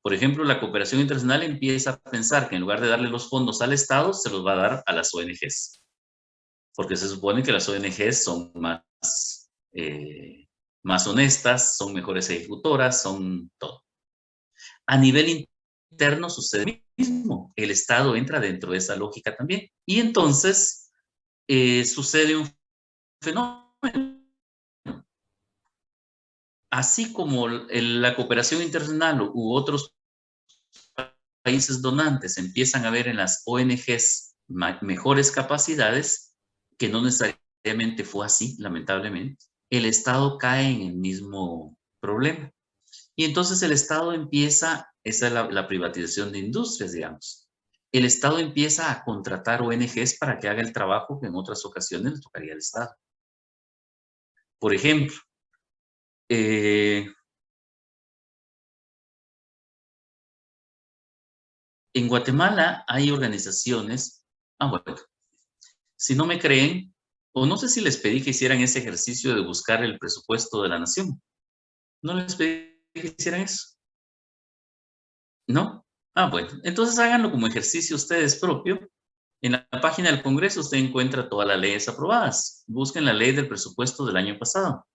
Por ejemplo, la cooperación internacional empieza a pensar que en lugar de darle los fondos al Estado, se los va a dar a las ONGs. Porque se supone que las ONGs son más honestas, son mejores ejecutoras, son todo. A nivel interno sucede lo mismo. El Estado entra dentro de esa lógica también. Y entonces sucede un fenómeno. Así como la cooperación internacional u otros países donantes empiezan a ver en las ONGs mejores capacidades, que no necesariamente fue así, lamentablemente, el Estado cae en el mismo problema. Y entonces el Estado empieza, esa es la privatización de industrias, digamos. El Estado empieza a contratar ONGs para que haga el trabajo que en otras ocasiones le tocaría al Estado. Por ejemplo, en Guatemala hay organizaciones, bueno, si no me creen, o no sé si les pedí que hicieran ese ejercicio de buscar el presupuesto de la nación. ¿No les pedí que hicieran eso? ¿No? Bueno, entonces háganlo como ejercicio ustedes propio. En la página del Congreso usted encuentra todas las leyes aprobadas. Busquen la ley del presupuesto del año pasado.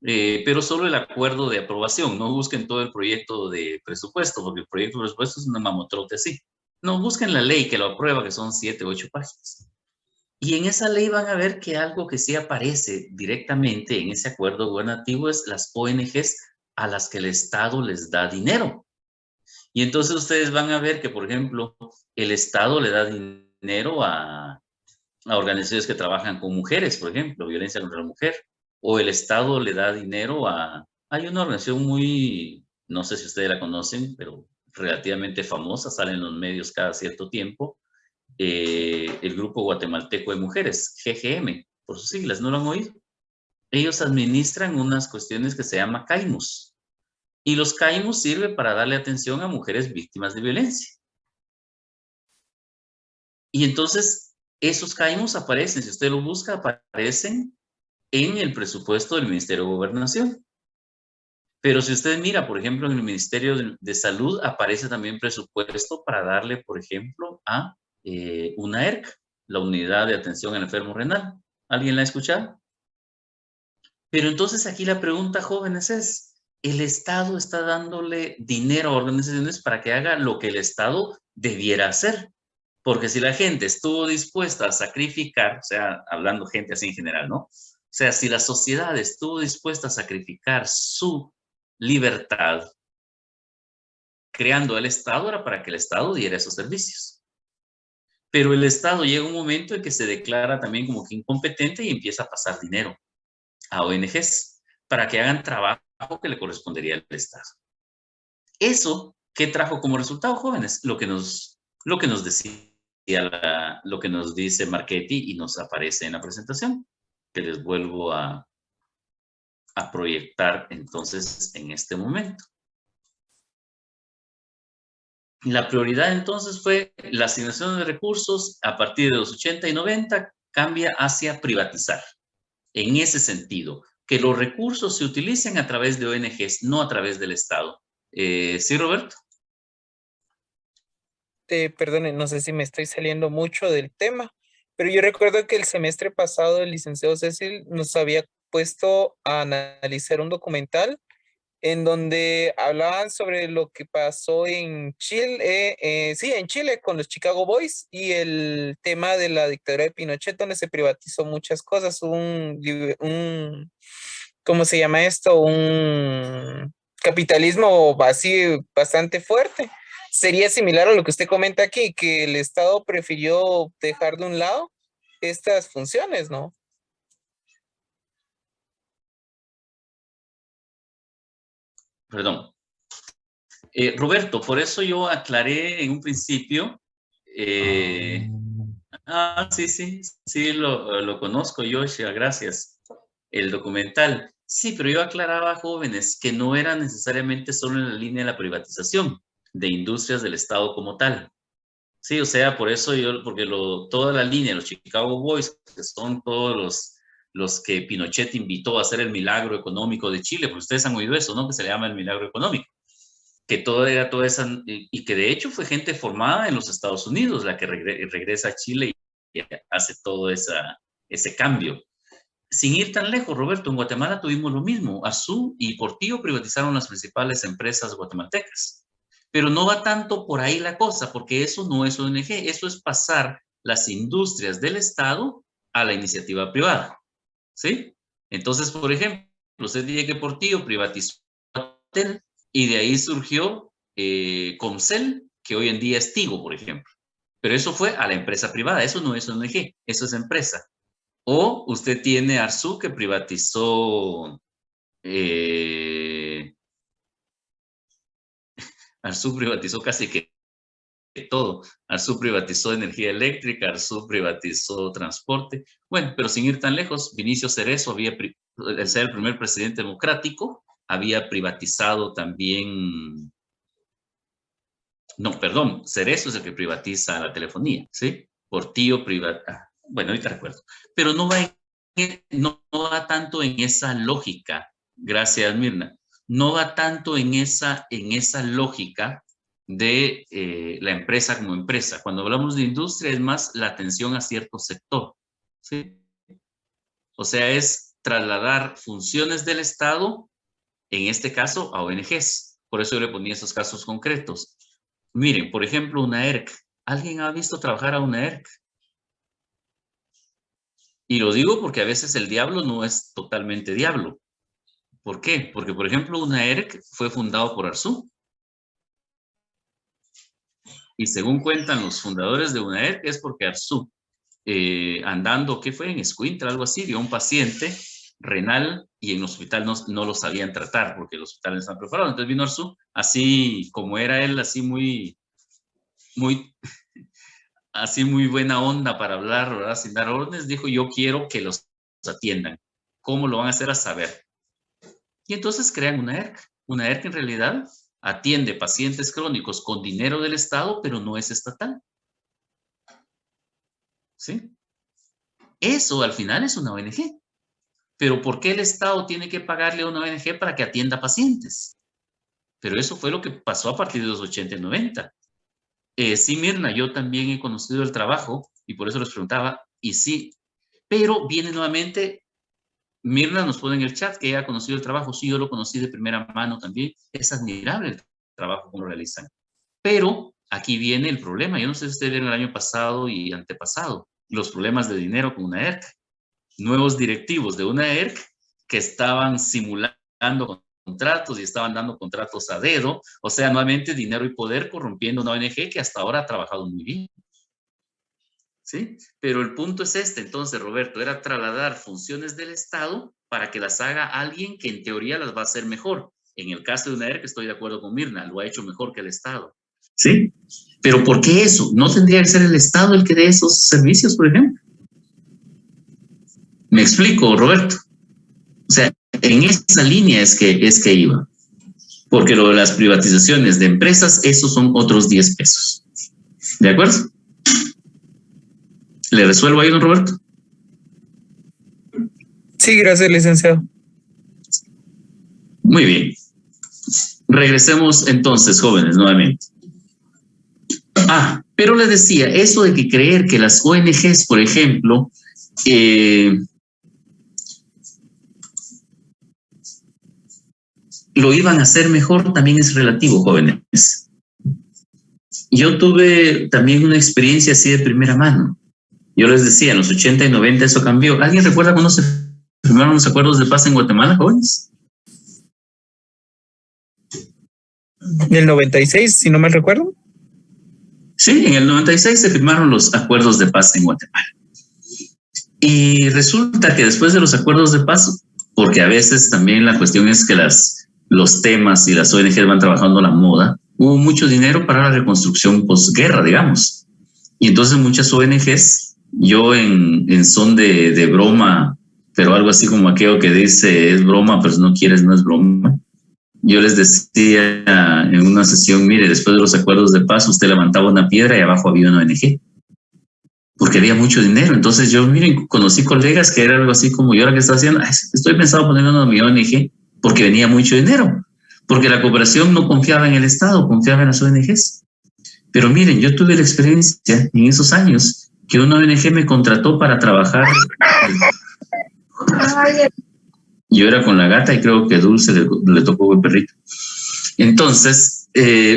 Pero solo el acuerdo de aprobación, no busquen todo el proyecto de presupuesto, porque el proyecto de presupuesto es una mamotrote así. No, busquen la ley que lo aprueba, que son 7 u 8 páginas. Y en esa ley van a ver que algo que sí aparece directamente en ese acuerdo gubernativo es las ONGs a las que el Estado les da dinero. Y entonces ustedes van a ver que, por ejemplo, el Estado le da dinero a organizaciones que trabajan con mujeres, por ejemplo, violencia contra la mujer. O el Estado le da dinero hay una organización muy, no sé si ustedes la conocen, pero relativamente famosa, sale en los medios cada cierto tiempo, el Grupo Guatemalteco de Mujeres, GGM, por sus siglas, ¿no lo han oído? Ellos administran unas cuestiones que se llama CAIMUS. Y los CAIMUS sirven para darle atención a mujeres víctimas de violencia. Y entonces, esos CAIMUS aparecen, si usted lo busca, aparecen en el presupuesto del Ministerio de Gobernación. Pero si usted mira, por ejemplo, en el Ministerio de Salud, aparece también presupuesto para darle, por ejemplo, a una ERC, la Unidad de Atención al Enfermo Renal. ¿Alguien la ha escuchado? Pero entonces aquí la pregunta, jóvenes, es, ¿el Estado está dándole dinero a organizaciones para que haga lo que el Estado debiera hacer? Porque si la gente estuvo dispuesta a sacrificar, o sea, hablando gente así en general, ¿no? O sea, si la sociedad estuvo dispuesta a sacrificar su libertad creando el Estado, era para que el Estado diera esos servicios. Pero el Estado llega un momento en que se declara también como que incompetente y empieza a pasar dinero a ONGs para que hagan trabajo que le correspondería al Estado. Eso, ¿qué trajo como resultado, jóvenes? Lo que nos decía lo que nos dice Marchetti y nos aparece en la presentación, que les vuelvo a proyectar entonces en este momento. La prioridad entonces fue la asignación de recursos a partir de los 80 y 90 cambia hacia privatizar. En ese sentido, que los recursos se utilicen a través de ONGs, no a través del Estado. ¿Sí, Roberto? Perdone, no sé si me estoy saliendo mucho del tema, pero yo recuerdo que el semestre pasado el licenciado Cecil nos había puesto a analizar un documental en donde hablaban sobre lo que pasó en Chile, en Chile con los Chicago Boys y el tema de la dictadura de Pinochet, donde se privatizó muchas cosas, ¿cómo se llama esto? Un capitalismo así bastante fuerte. Sería similar a lo que usted comenta aquí, que el Estado prefirió dejar de un lado estas funciones, ¿no? Perdón. Roberto, por eso yo aclaré en un principio. Sí, lo conozco, Yoshia, gracias. El documental. Sí, pero yo aclaraba a jóvenes que no era necesariamente solo en la línea de la privatización de industrias del Estado como tal. Sí, o sea, por eso porque toda la línea de los Chicago Boys, que son todos los que Pinochet invitó a hacer el milagro económico de Chile, porque ustedes han oído eso, ¿no? Que se le llama el milagro económico. Que toda esa, y que de hecho fue gente formada en los Estados Unidos, la que regresa a Chile y hace todo ese cambio. Sin ir tan lejos, Roberto, en Guatemala tuvimos lo mismo. Arzú y Portillo privatizaron las principales empresas guatemaltecas. Pero no va tanto por ahí la cosa, porque eso no es ONG, eso es pasar las industrias del Estado a la iniciativa privada. ¿Sí? Entonces, por ejemplo, usted dice que Portillo privatizó Hotel y de ahí surgió Comcel, que hoy en día es Tigo, por ejemplo. Pero eso fue a la empresa privada, eso no es ONG, eso es empresa. O usted tiene Arzú que privatizó Arzú privatizó casi que todo. Arzú privatizó energía eléctrica, Arzú privatizó transporte. Bueno, pero sin ir tan lejos, Vinicio Cerezo, al ser el primer presidente democrático, había privatizado también... No, perdón, Cerezo es el que privatiza la telefonía, ¿sí? Portillo privatiza... Bueno, ahorita recuerdo. Pero no va tanto en esa lógica, gracias Mirna, no va tanto en esa lógica de la empresa como empresa. Cuando hablamos de industria es más la atención a cierto sector, ¿sí? O sea, es trasladar funciones del Estado, en este caso a ONGs. Por eso yo le ponía esos casos concretos. Miren, por ejemplo, una ERC. ¿Alguien ha visto trabajar a una ERC? Y lo digo porque a veces el diablo no es totalmente diablo. ¿Por qué? Porque, por ejemplo, una ERC fue fundado por Arzú. Y según cuentan los fundadores de una ERC, es porque Arzú, andando, ¿qué fue? En Escuintla, algo así, vio a un paciente renal y en el hospital no lo sabían tratar porque el hospital no estaba preparado. Entonces vino Arzú, así como era él, así muy buena onda para hablar, ¿verdad? Sin dar órdenes, dijo, yo quiero que los atiendan. ¿Cómo lo van a hacer? A saber. Y entonces crean una ERC. Una ERC en realidad atiende pacientes crónicos con dinero del Estado, pero no es estatal. ¿Sí? Eso al final es una ONG. Pero ¿por qué el Estado tiene que pagarle a una ONG para que atienda pacientes? Pero eso fue lo que pasó a partir de los 80 y 90. Sí, Mirna, yo también he conocido el trabajo y por eso les preguntaba, y sí, pero viene nuevamente, Mirna nos pone en el chat que ella ha conocido el trabajo, sí, yo lo conocí de primera mano también, es admirable el trabajo que lo realizan, pero aquí viene el problema, yo no sé si ustedes vieron el año pasado y antepasado, los problemas de dinero con una ERC, nuevos directivos de una ERC que estaban simulando contratos y estaban dando contratos a dedo, o sea, nuevamente dinero y poder corrompiendo una ONG que hasta ahora ha trabajado muy bien. ¿Sí? Pero el punto es este, entonces, Roberto, era trasladar funciones del Estado para que las haga alguien que en teoría las va a hacer mejor. En el caso de una ERC, estoy de acuerdo con Mirna, lo ha hecho mejor que el Estado. ¿Sí? Pero ¿por qué eso? ¿No tendría que ser el Estado el que dé esos servicios, por ejemplo? Me explico, Roberto. O sea, en esa línea es que iba. Porque lo de las privatizaciones de empresas, esos son otros 10 pesos. ¿De acuerdo? ¿Le resuelvo ahí, don Roberto? Sí, gracias, licenciado. Muy bien. Regresemos entonces, jóvenes, nuevamente. Pero les decía, eso de que creer que las ONGs, por ejemplo, lo iban a hacer mejor, también es relativo, jóvenes. Yo tuve también una experiencia así de primera mano. Yo les decía, en los 80 y 90 eso cambió. ¿Alguien recuerda cuando se firmaron los acuerdos de paz en Guatemala, jóvenes? En el 96, si no mal recuerdo. Sí, en el 96 se firmaron los acuerdos de paz en Guatemala. Y resulta que después de los acuerdos de paz, porque a veces también la cuestión es que los temas y las ONG van trabajando a la moda, hubo mucho dinero para la reconstrucción posguerra, digamos. Y entonces muchas ONGs, yo en son de broma, pero algo así como aquello que dice es broma, pero si no quieres no es broma. Yo les decía en una sesión, mire, después de los acuerdos de paz, usted levantaba una piedra y abajo había una ONG. Porque había mucho dinero. Entonces yo, miren, conocí colegas que era algo así como yo ahora que estoy haciendo, estoy pensando poner una mi ONG porque venía mucho dinero. Porque la cooperación no confiaba en el Estado, confiaba en las ONGs. Pero miren, yo tuve la experiencia en esos años que una ONG me contrató para trabajar. Yo era con la gata y creo que Dulce le tocó el perrito. Entonces,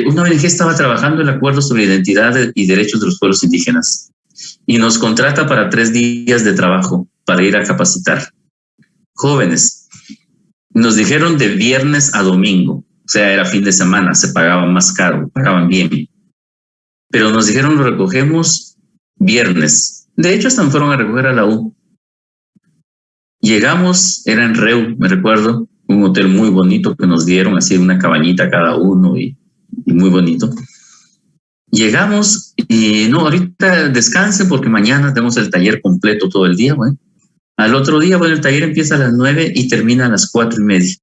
una ONG estaba trabajando el acuerdo sobre identidad y derechos de los pueblos indígenas y nos contrata para 3 días de trabajo para ir a capacitar. Jóvenes, nos dijeron de viernes a domingo, o sea, era fin de semana, se pagaba más caro, pagaban bien. Pero nos dijeron lo recogemos viernes. De hecho, hasta me fueron a recoger a la U. Llegamos, era en Reu, me recuerdo, un hotel muy bonito que nos dieron, así una cabañita cada uno y muy bonito. Llegamos y no, ahorita descansen porque mañana tenemos el taller completo todo el día, bueno. Al otro día, bueno, el taller empieza a las 9 y termina a las 4:30.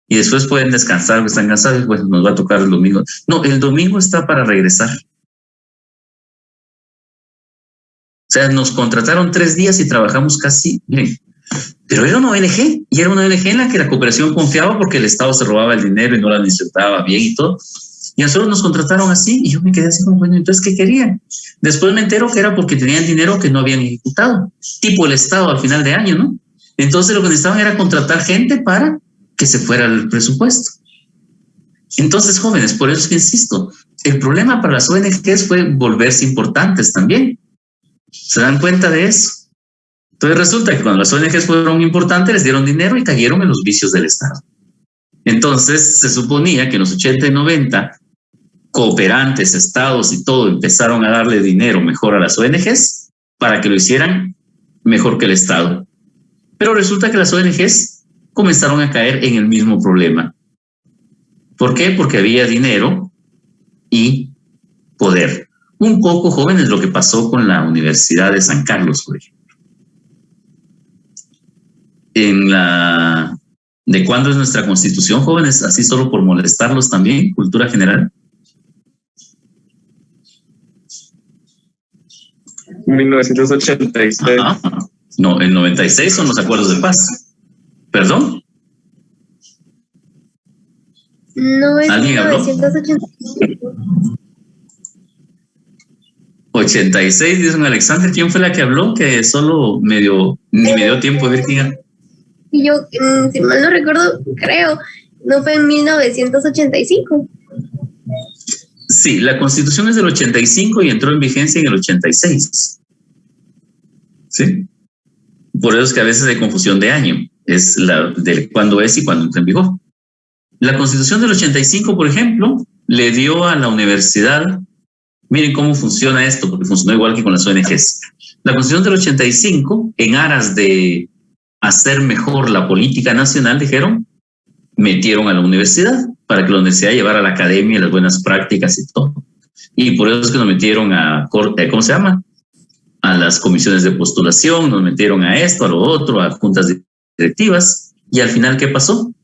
Y después pueden descansar, porque están cansados, pues nos va a tocar el domingo. No, el domingo está para regresar. O sea, nos contrataron 3 días y trabajamos casi, miren, pero era una ONG, y era una ONG en la que la cooperación confiaba porque el Estado se robaba el dinero y no la administraba bien y todo. Y a nosotros nos contrataron así, y yo me quedé así como, bueno, entonces, ¿qué querían? Después me entero que era porque tenían dinero que no habían ejecutado, tipo el Estado al final de año, ¿no? Entonces lo que necesitaban era contratar gente para que se fuera el presupuesto. Entonces, jóvenes, por eso es que insisto, el problema para las ONGs fue volverse importantes también. ¿Se dan cuenta de eso? Entonces resulta que cuando las ONGs fueron importantes, les dieron dinero y cayeron en los vicios del Estado. Entonces se suponía que en los 80 y 90, cooperantes, estados y todo empezaron a darle dinero mejor a las ONGs para que lo hicieran mejor que el Estado. Pero resulta que las ONGs comenzaron a caer en el mismo problema. ¿Por qué? Porque había dinero y poder. Un poco, jóvenes, lo que pasó con la Universidad de San Carlos, por ejemplo. ¿De cuándo es nuestra Constitución, jóvenes? Así solo por molestarlos también, cultura general. 1986. Ajá. No, el 96 son los acuerdos de paz. ¿Perdón? No, es ¿Alguien habló? 1985. 86, dice don Alexander. ¿Quién fue la que habló? Que solo ni me dio tiempo de ver quién. Y yo, si mal no recuerdo, creo, no fue en 1985. Sí, la Constitución es del 85 y entró en vigencia en el 86. ¿Sí? Por eso es que a veces hay confusión de año. Es de cuándo es y cuándo entra en vigor. La Constitución del 85, por ejemplo, le dio a la universidad, miren cómo funciona esto, porque funcionó igual que con las ONGs. La Constitución del 85, en aras de hacer mejor la política nacional, dijeron, metieron a la universidad para que la universidad llevara a la academia las buenas prácticas y todo. Y por eso es que nos metieron a, ¿cómo se llama? A las comisiones de postulación, nos metieron a esto, a lo otro, a juntas directivas. Y al final, ¿qué pasó?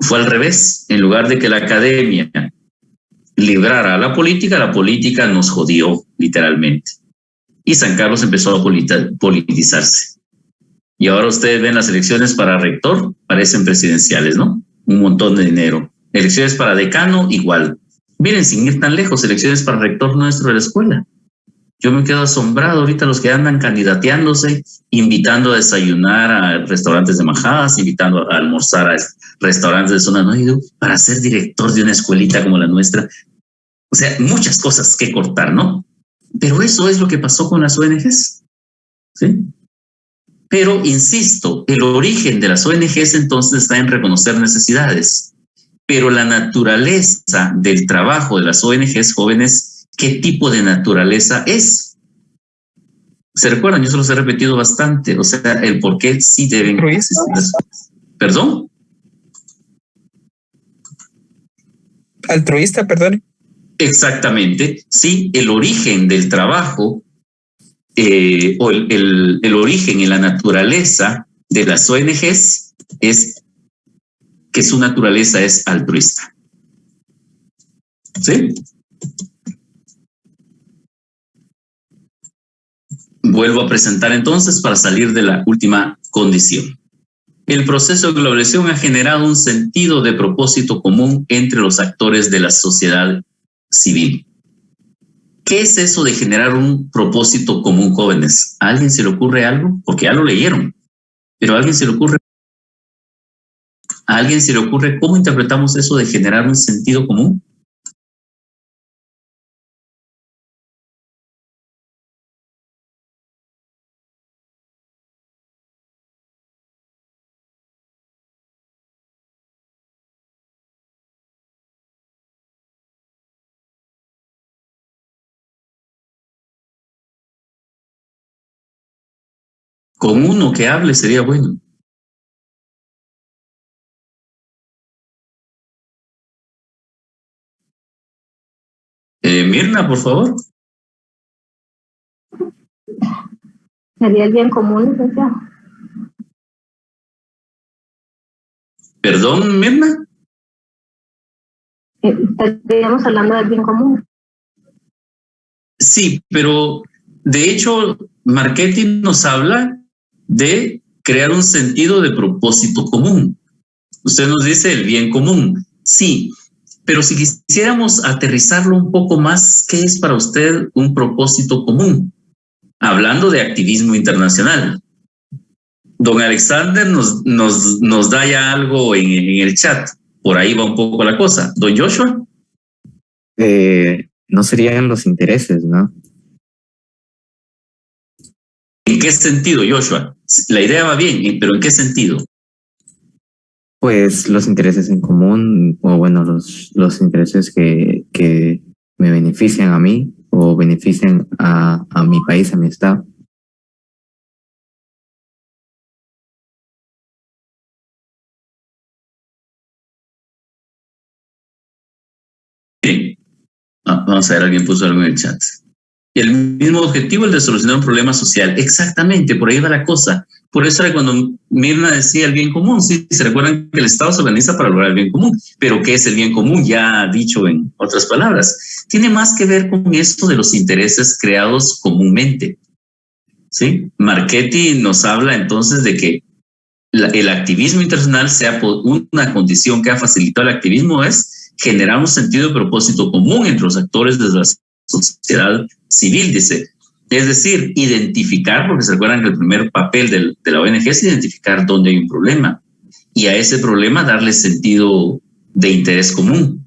Fue al revés. En lugar de que la academia librara a la política nos jodió, literalmente. Y San Carlos empezó a politizarse. Y ahora ustedes ven las elecciones para rector, parecen presidenciales, ¿no? Un montón de dinero. Elecciones para decano, igual. Miren, sin ir tan lejos, elecciones para rector nuestro de la escuela. Yo me quedo asombrado ahorita los que andan candidateándose, invitando a desayunar a restaurantes de majadas, invitando a almorzar a restaurantes de zona norte, para ser director de una escuelita como la nuestra. O sea, muchas cosas que cortar, ¿no? Pero eso es lo que pasó con las ONGs. ¿Sí? Pero, insisto, el origen de las ONGs entonces está en reconocer necesidades. Pero la naturaleza del trabajo de las ONGs jóvenes, ¿qué tipo de naturaleza es? ¿Se recuerdan? Yo se los he repetido bastante. O sea, el por qué sí deben existir las... ¿Perdón? Altruista, perdón. Exactamente. Sí, el origen del trabajo o el origen y la naturaleza de las ONGs es que su naturaleza es altruista. ¿Sí? Vuelvo a presentar entonces para salir de la última condición. El proceso de globalización ha generado un sentido de propósito común entre los actores de la sociedad civil. ¿Qué es eso de generar un propósito común, jóvenes? ¿A alguien se le ocurre algo? Porque ya lo leyeron, pero ¿a alguien se le ocurre? ¿A alguien se le ocurre cómo interpretamos eso de generar un sentido común? Con uno que hable sería bueno. Mirna, por favor. Sería el bien común, licenciado. ¿Perdón, Mirna? Estaríamos hablando del bien común. Sí, pero de hecho, Marchetti nos habla de crear un sentido de propósito común. Usted nos dice el bien común. Sí, pero si quisiéramos aterrizarlo un poco más, ¿qué es para usted un propósito común? Hablando de activismo internacional. Don Alexander nos da ya algo en el chat. Por ahí va un poco la cosa. Don Joshua. No serían los intereses, ¿no? ¿En qué sentido, Joshua? La idea va bien, pero ¿en qué sentido? Pues los intereses en común, o bueno, los intereses que me benefician a mí o benefician a mi país, a mi estado. Bien. Vamos a ver, alguien puso algo en el chat. El mismo objetivo, el de solucionar un problema social. Exactamente, por ahí va la cosa. Por eso era cuando Mirna decía el bien común. Sí, se recuerdan que el Estado se organiza para lograr el bien común. Pero ¿qué es el bien común? Ya dicho en otras palabras. Tiene más que ver con esto de los intereses creados comúnmente. ¿Sí? Marchetti nos habla entonces de que el activismo internacional sea una condición que ha facilitado el activismo es generar un sentido de propósito común entre los actores de la sociedad civil, dice. Es decir, identificar, porque se recuerdan que el primer papel de la ONG es identificar dónde hay un problema y a ese problema darle sentido de interés común.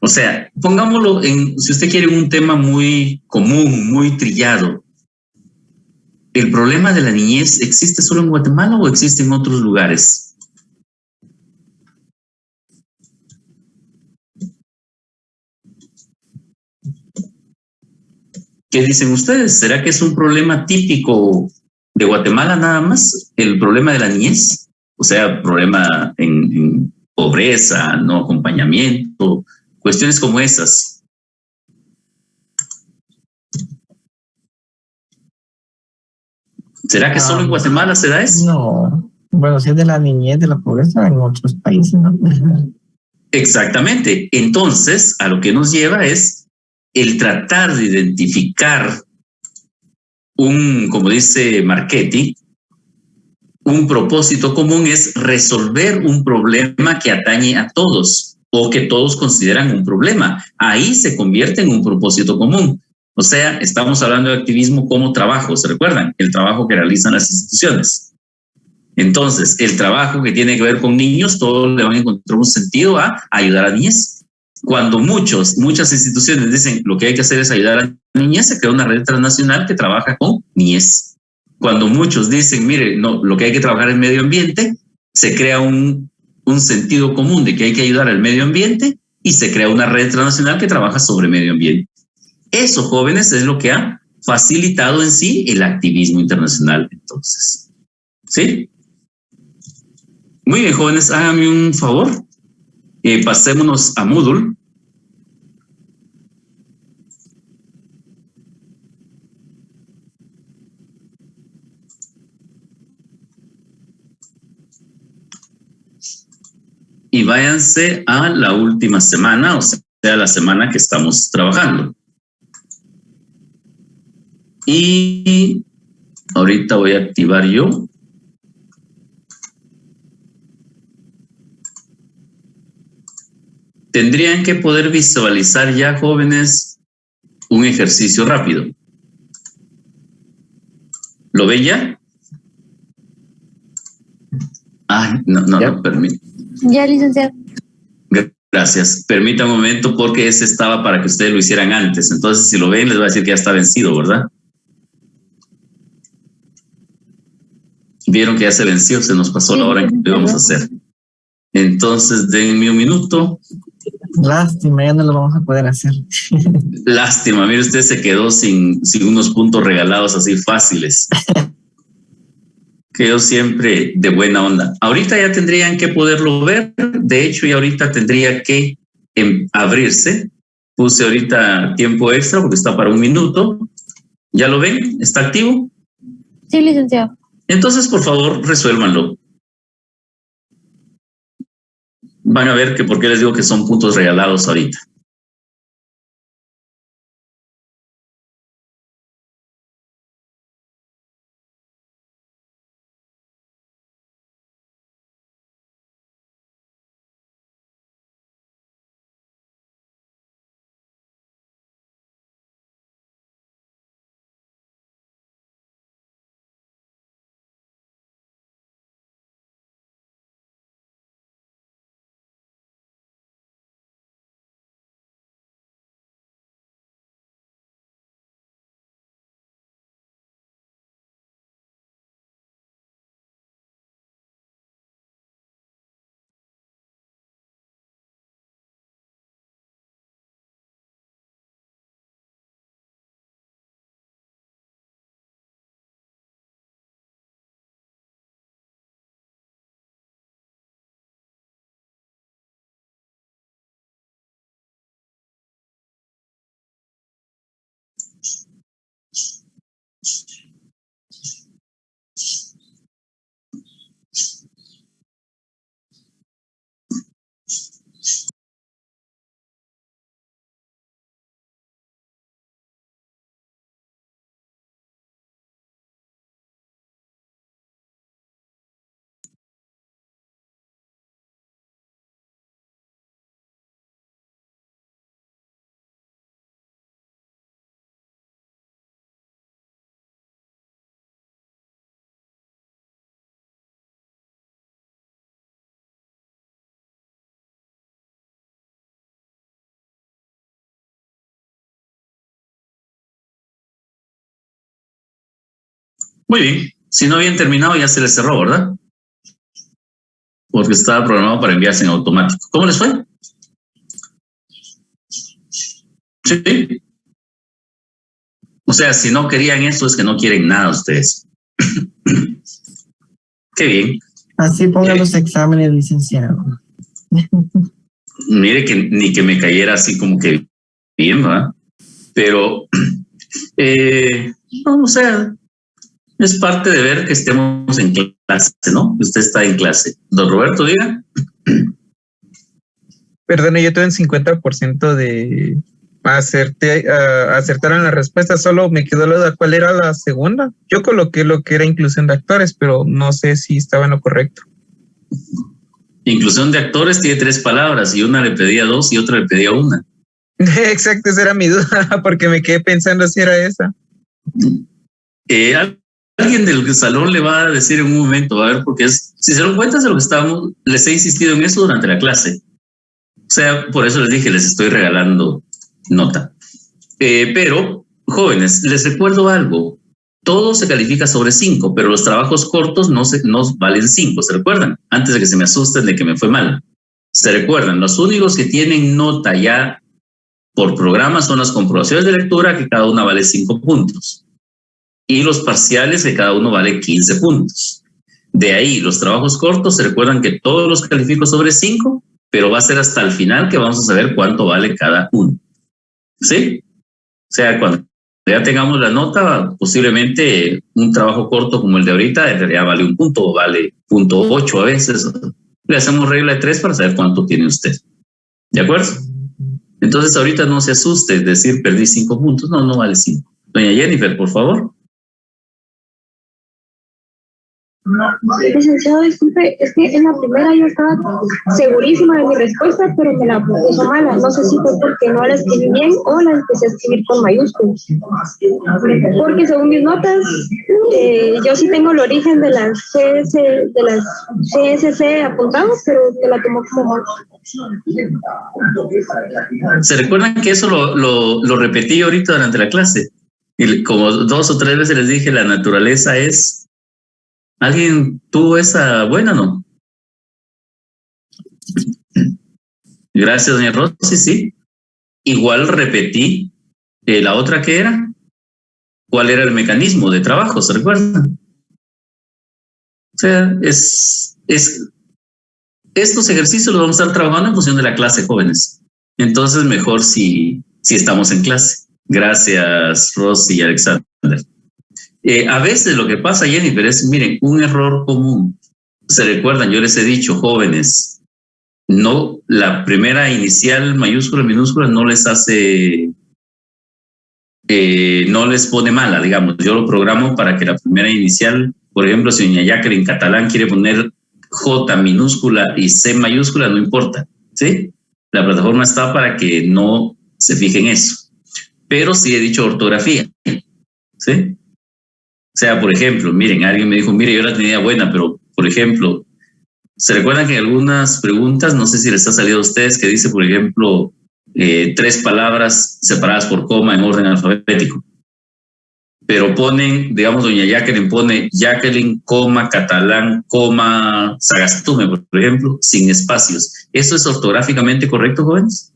O sea, pongámoslo si usted quiere, un tema muy común, muy trillado. ¿El problema de la niñez existe solo en Guatemala o existe en otros lugares? ¿Qué dicen ustedes? ¿Será que es un problema típico de Guatemala nada más? ¿El problema de la niñez? O sea, problema en pobreza, no acompañamiento, Cuestiones como esas. ¿Será que solo en Guatemala se da eso? No, bueno, si es de la niñez, de la pobreza, en otros países, ¿no? Exactamente. Entonces, a lo que nos lleva es el tratar de identificar como dice Marchetti, un propósito común es resolver un problema que atañe a todos o que todos consideran un problema. Ahí se convierte en un propósito común. O sea, estamos hablando de activismo como trabajo, ¿se recuerdan? El trabajo que realizan las instituciones. Entonces, el trabajo que tiene que ver con niños, todos le van a encontrar un sentido a ayudar a niñez. Cuando muchas instituciones dicen lo que hay que hacer es ayudar a la niñez, se crea una red transnacional que trabaja con niñez. Cuando muchos dicen, mire, no, lo que hay que trabajar es medio ambiente, se crea un sentido común de que hay que ayudar al medio ambiente y se crea una red transnacional que trabaja sobre medio ambiente. Eso, jóvenes, es lo que ha facilitado en sí el activismo internacional, entonces. ¿Sí? Muy bien, jóvenes, háganme un favor. Pasémonos a Moodle. Y váyanse a la última semana, o sea, la semana que estamos trabajando. Y ahorita voy a activar yo. Tendrían que poder visualizar ya, jóvenes, un ejercicio rápido. ¿Lo ven ya? Ay, no, permítame. Ya, licenciado. Gracias. Permítame un momento porque ese estaba para que ustedes lo hicieran antes. Entonces, si lo ven, les voy a decir que ya está vencido, ¿verdad? Vieron que ya se venció, se nos pasó la hora en que lo íbamos a hacer. Entonces, denme un minuto. Lástima, ya no lo vamos a poder hacer. Lástima, mire, usted se quedó sin unos puntos regalados así fáciles. Quedó siempre de buena onda. Ahorita ya tendrían que poderlo ver. De hecho, ya ahorita tendría que abrirse. Puse ahorita tiempo extra porque está para 1 minuto. ¿Ya lo ven? ¿Está activo? Sí, licenciado. Entonces, por favor, resuélvanlo. Van a ver que por qué les digo que son puntos regalados ahorita. Muy bien. Si no habían terminado, ya se les cerró, ¿verdad? Porque estaba programado para enviarse en automático. ¿Cómo les fue? Sí. O sea, si no querían eso, es que no quieren nada ustedes. Qué bien. Así pongan los exámenes, licenciado. mire que ni que me cayera así como que bien, ¿verdad? Pero, no, o sea, es parte de ver que estemos en clase, ¿no? Usted está en clase. Don Roberto, diga. Perdone, yo tuve un 50% de acertar en la respuesta, solo me quedó la duda, ¿cuál era la segunda? Yo coloqué lo que era inclusión de actores, pero no sé si estaba en lo correcto. Inclusión de actores tiene 3 palabras y una le pedía 2 y otra le pedía 1. Exacto, esa era mi duda, porque me quedé pensando si era esa. Alguien del salón le va a decir en un momento, a ver, porque si se dan cuenta de lo que les he insistido en eso durante la clase. O sea, por eso les dije, les estoy regalando nota. Pero, jóvenes, les recuerdo algo. Todo se califica sobre 5, pero los trabajos cortos no valen 5, ¿se recuerdan? Antes de que se me asusten de que me fue mal. ¿Se recuerdan? Los únicos que tienen nota ya por programa son las comprobaciones de lectura, que cada una vale 5 puntos. Y los parciales, que cada uno vale 15 puntos. De ahí, los trabajos cortos, se recuerdan que todos los califico sobre 5, pero va a ser hasta el final que vamos a saber cuánto vale cada uno. ¿Sí? O sea, cuando ya tengamos la nota, posiblemente un trabajo corto como el de ahorita, en realidad vale 1 punto o vale 0.8 a veces. Le hacemos regla de 3 para saber cuánto tiene usted. ¿De acuerdo? Entonces, ahorita no se asuste, es decir, perdí 5 puntos. No, no vale 5. Doña Jennifer, por favor. Licenciado, disculpe, es que en la primera yo estaba segurísima de mi respuesta, pero me la puso mala. No sé si fue porque no la escribí bien o la empecé a escribir con mayúsculas. Porque según mis notas, yo sí tengo el origen de las CSC apuntados, pero me la tomó como mal. ¿Se recuerdan que eso lo repetí ahorita durante la clase? Y como 2 o 3 veces les dije, la naturaleza es... ¿Alguien tuvo esa buena, no? Gracias, doña Rosy, sí. Igual repetí la otra que era. ¿Cuál era el mecanismo de trabajo? ¿Se recuerdan? O sea, estos ejercicios los vamos a estar trabajando en función de la clase, jóvenes. Entonces, mejor si estamos en clase. Gracias, Rosy y Alexander. A veces lo que pasa, Jennifer, es, miren, un error común. ¿Se recuerdan? Yo les he dicho, jóvenes, no, la primera inicial, mayúscula, minúscula, no les hace, no les pone mala, digamos. Yo lo programo para que la primera inicial, por ejemplo, si doña Jacqueline Catalán quiere poner J minúscula y C mayúscula, no importa, ¿sí? La plataforma está para que no se fijen eso. Pero sí he dicho ortografía, ¿sí? O sea, por ejemplo, miren, alguien me dijo, mire, yo la tenía buena, pero, por ejemplo, ¿se recuerdan que en algunas preguntas, no sé si les ha salido a ustedes, que dice, por ejemplo, 3 palabras separadas por coma en orden alfabético? Pero ponen, digamos, doña Jacqueline pone Jacqueline, coma, Catalán, coma, Sagastume, por ejemplo, sin espacios. ¿Eso es ortográficamente correcto, jóvenes?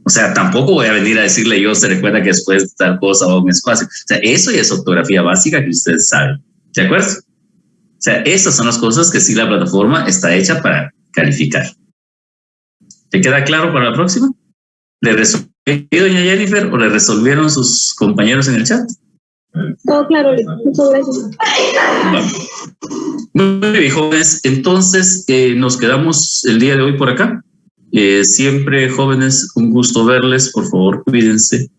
O sea, tampoco voy a venir a decirle yo, se recuerda que después tal cosa o un espacio. O sea, eso ya es ortografía básica que ustedes saben. ¿De acuerdo? O sea, esas son las cosas que sí la plataforma está hecha para calificar. ¿Te queda claro para la próxima? ¿Le resolvió doña Jennifer o le resolvieron sus compañeros en el chat? Todo claro, muchas gracias. Vamos. Muy bien, jóvenes. Entonces, nos quedamos el día de hoy por acá. Siempre, jóvenes, un gusto verles. Por favor, cuídense.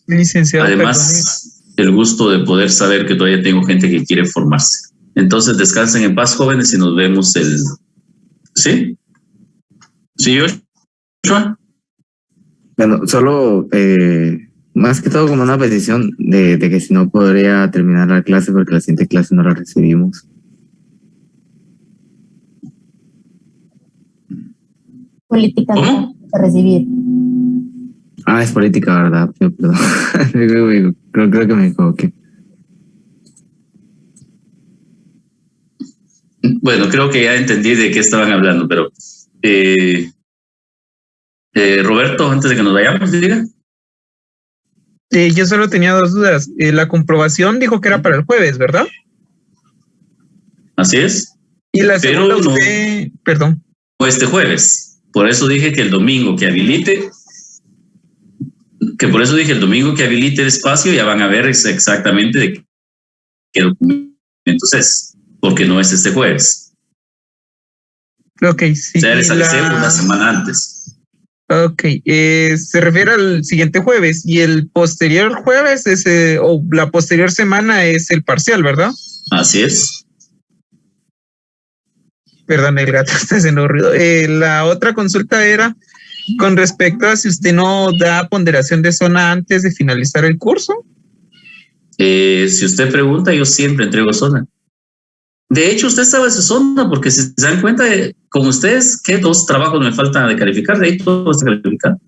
Licenciado, además, el gusto de poder saber que todavía tengo gente que quiere formarse. Entonces, descansen en paz, jóvenes, y nos vemos el... ¿Sí? ¿Sí, Joshua? Bueno, solo... más que todo como una petición de que si no podría terminar la clase porque la siguiente clase no la recibimos. Política de recibir. Ah, es política, ¿verdad? Perdón. creo que me equivoqué. Bueno, creo que ya entendí de qué estaban hablando, pero... Roberto, antes de que nos vayamos, diga. Yo solo tenía 2 dudas. La comprobación dijo que era para el jueves, ¿verdad? Así es. Y la Pero segunda no, usted, perdón. este jueves. Por eso dije que el domingo que habilite, el espacio, ya van a ver exactamente de qué documentos es, porque no es este jueves. Ok, sí. O sea, les avisé una semana antes. Ok, se refiere al siguiente jueves y el posterior jueves o la posterior semana es el parcial, ¿verdad? Así es. Perdón, el gato está haciendo ruido. La otra consulta era con respecto a si usted no da ponderación de zona antes de finalizar el curso. Si usted pregunta, yo siempre entrego zona. De hecho, usted sabe su zona, porque si se dan cuenta, con ustedes, ¿qué 2 trabajos me faltan de calificar? De ahí todo está calificado.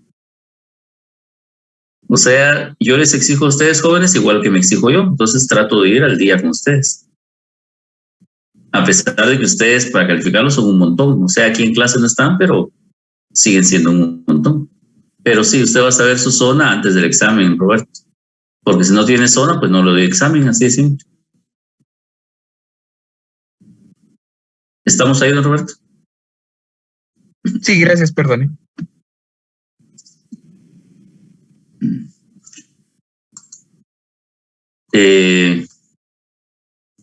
O sea, yo les exijo a ustedes jóvenes igual que me exijo yo, entonces trato de ir al día con ustedes. A pesar de que ustedes para calificarlos son un montón, o sea, aquí en clase no están, pero siguen siendo un montón. Pero sí, usted va a saber su zona antes del examen, Roberto. Porque si no tiene zona, pues no lo doy examen, así de simple. ¿Estamos ahí, don Roberto? Sí, gracias, perdone. ¿Qué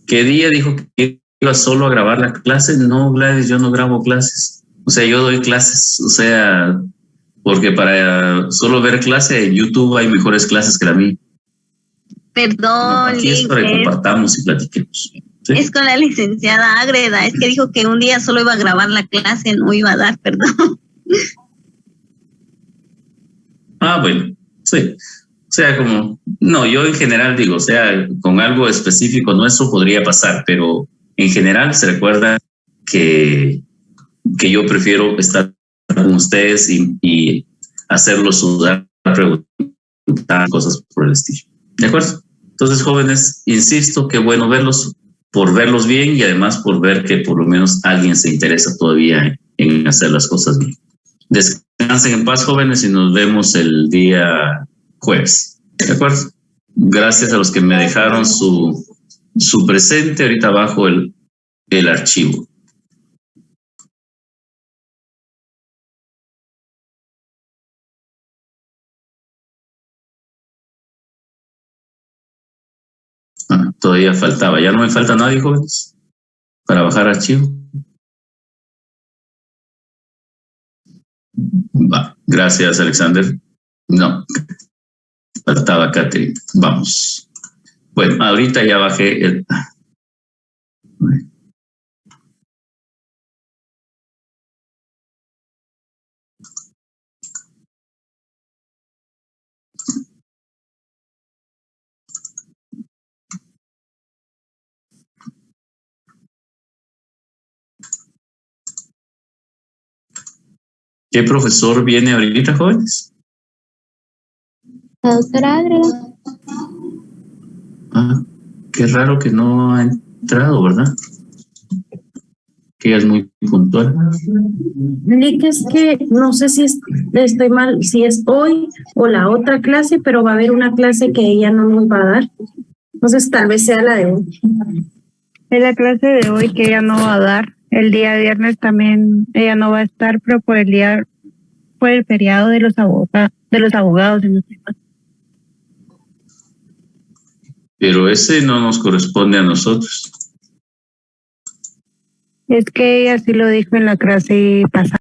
día dijo que iba solo a grabar la clase? No, Gladys, yo no grabo clases. O sea, yo doy clases, o sea, porque para solo ver clase en YouTube hay mejores clases que la mía. Perdón, Aquí es para que compartamos y platiquemos. ¿Sí? Es con la licenciada Ágreda, es que dijo que un día solo iba a grabar la clase, no iba a dar, perdón. Ah, bueno, sí. O sea, no, yo en general digo, o sea, con algo específico nuestro podría pasar, pero en general se recuerda que yo prefiero estar con ustedes y hacerlos sudar, preguntar cosas por el estilo. ¿De acuerdo? Entonces, jóvenes, insisto, qué bueno verlos, por verlos bien y además por ver que por lo menos alguien se interesa todavía en hacer las cosas bien. Descansen en paz, jóvenes, y nos vemos el día jueves. ¿De acuerdo? Gracias a los que me dejaron su presente. Ahorita abajo el archivo. Todavía faltaba. ¿Ya no me falta nadie, jóvenes? Para bajar archivo. Va. Gracias, Alexander. No. Faltaba Catherine. Vamos. Bueno, ahorita ya bajé el... ¿Qué profesor viene ahorita, jóvenes? La doctora Ágreda. Ah, qué raro que no ha entrado, ¿verdad? Que ella es muy puntual. Lick, es que no sé si estoy mal, si es hoy o la otra clase, pero va a haber una clase que ella no nos va a dar. Entonces tal vez sea la de hoy. Es la clase de hoy que ella no va a dar. El día viernes también ella no va a estar, pero por el feriado de los abogados. Pero ese no nos corresponde a nosotros. Es que ella sí lo dijo en la clase pasada.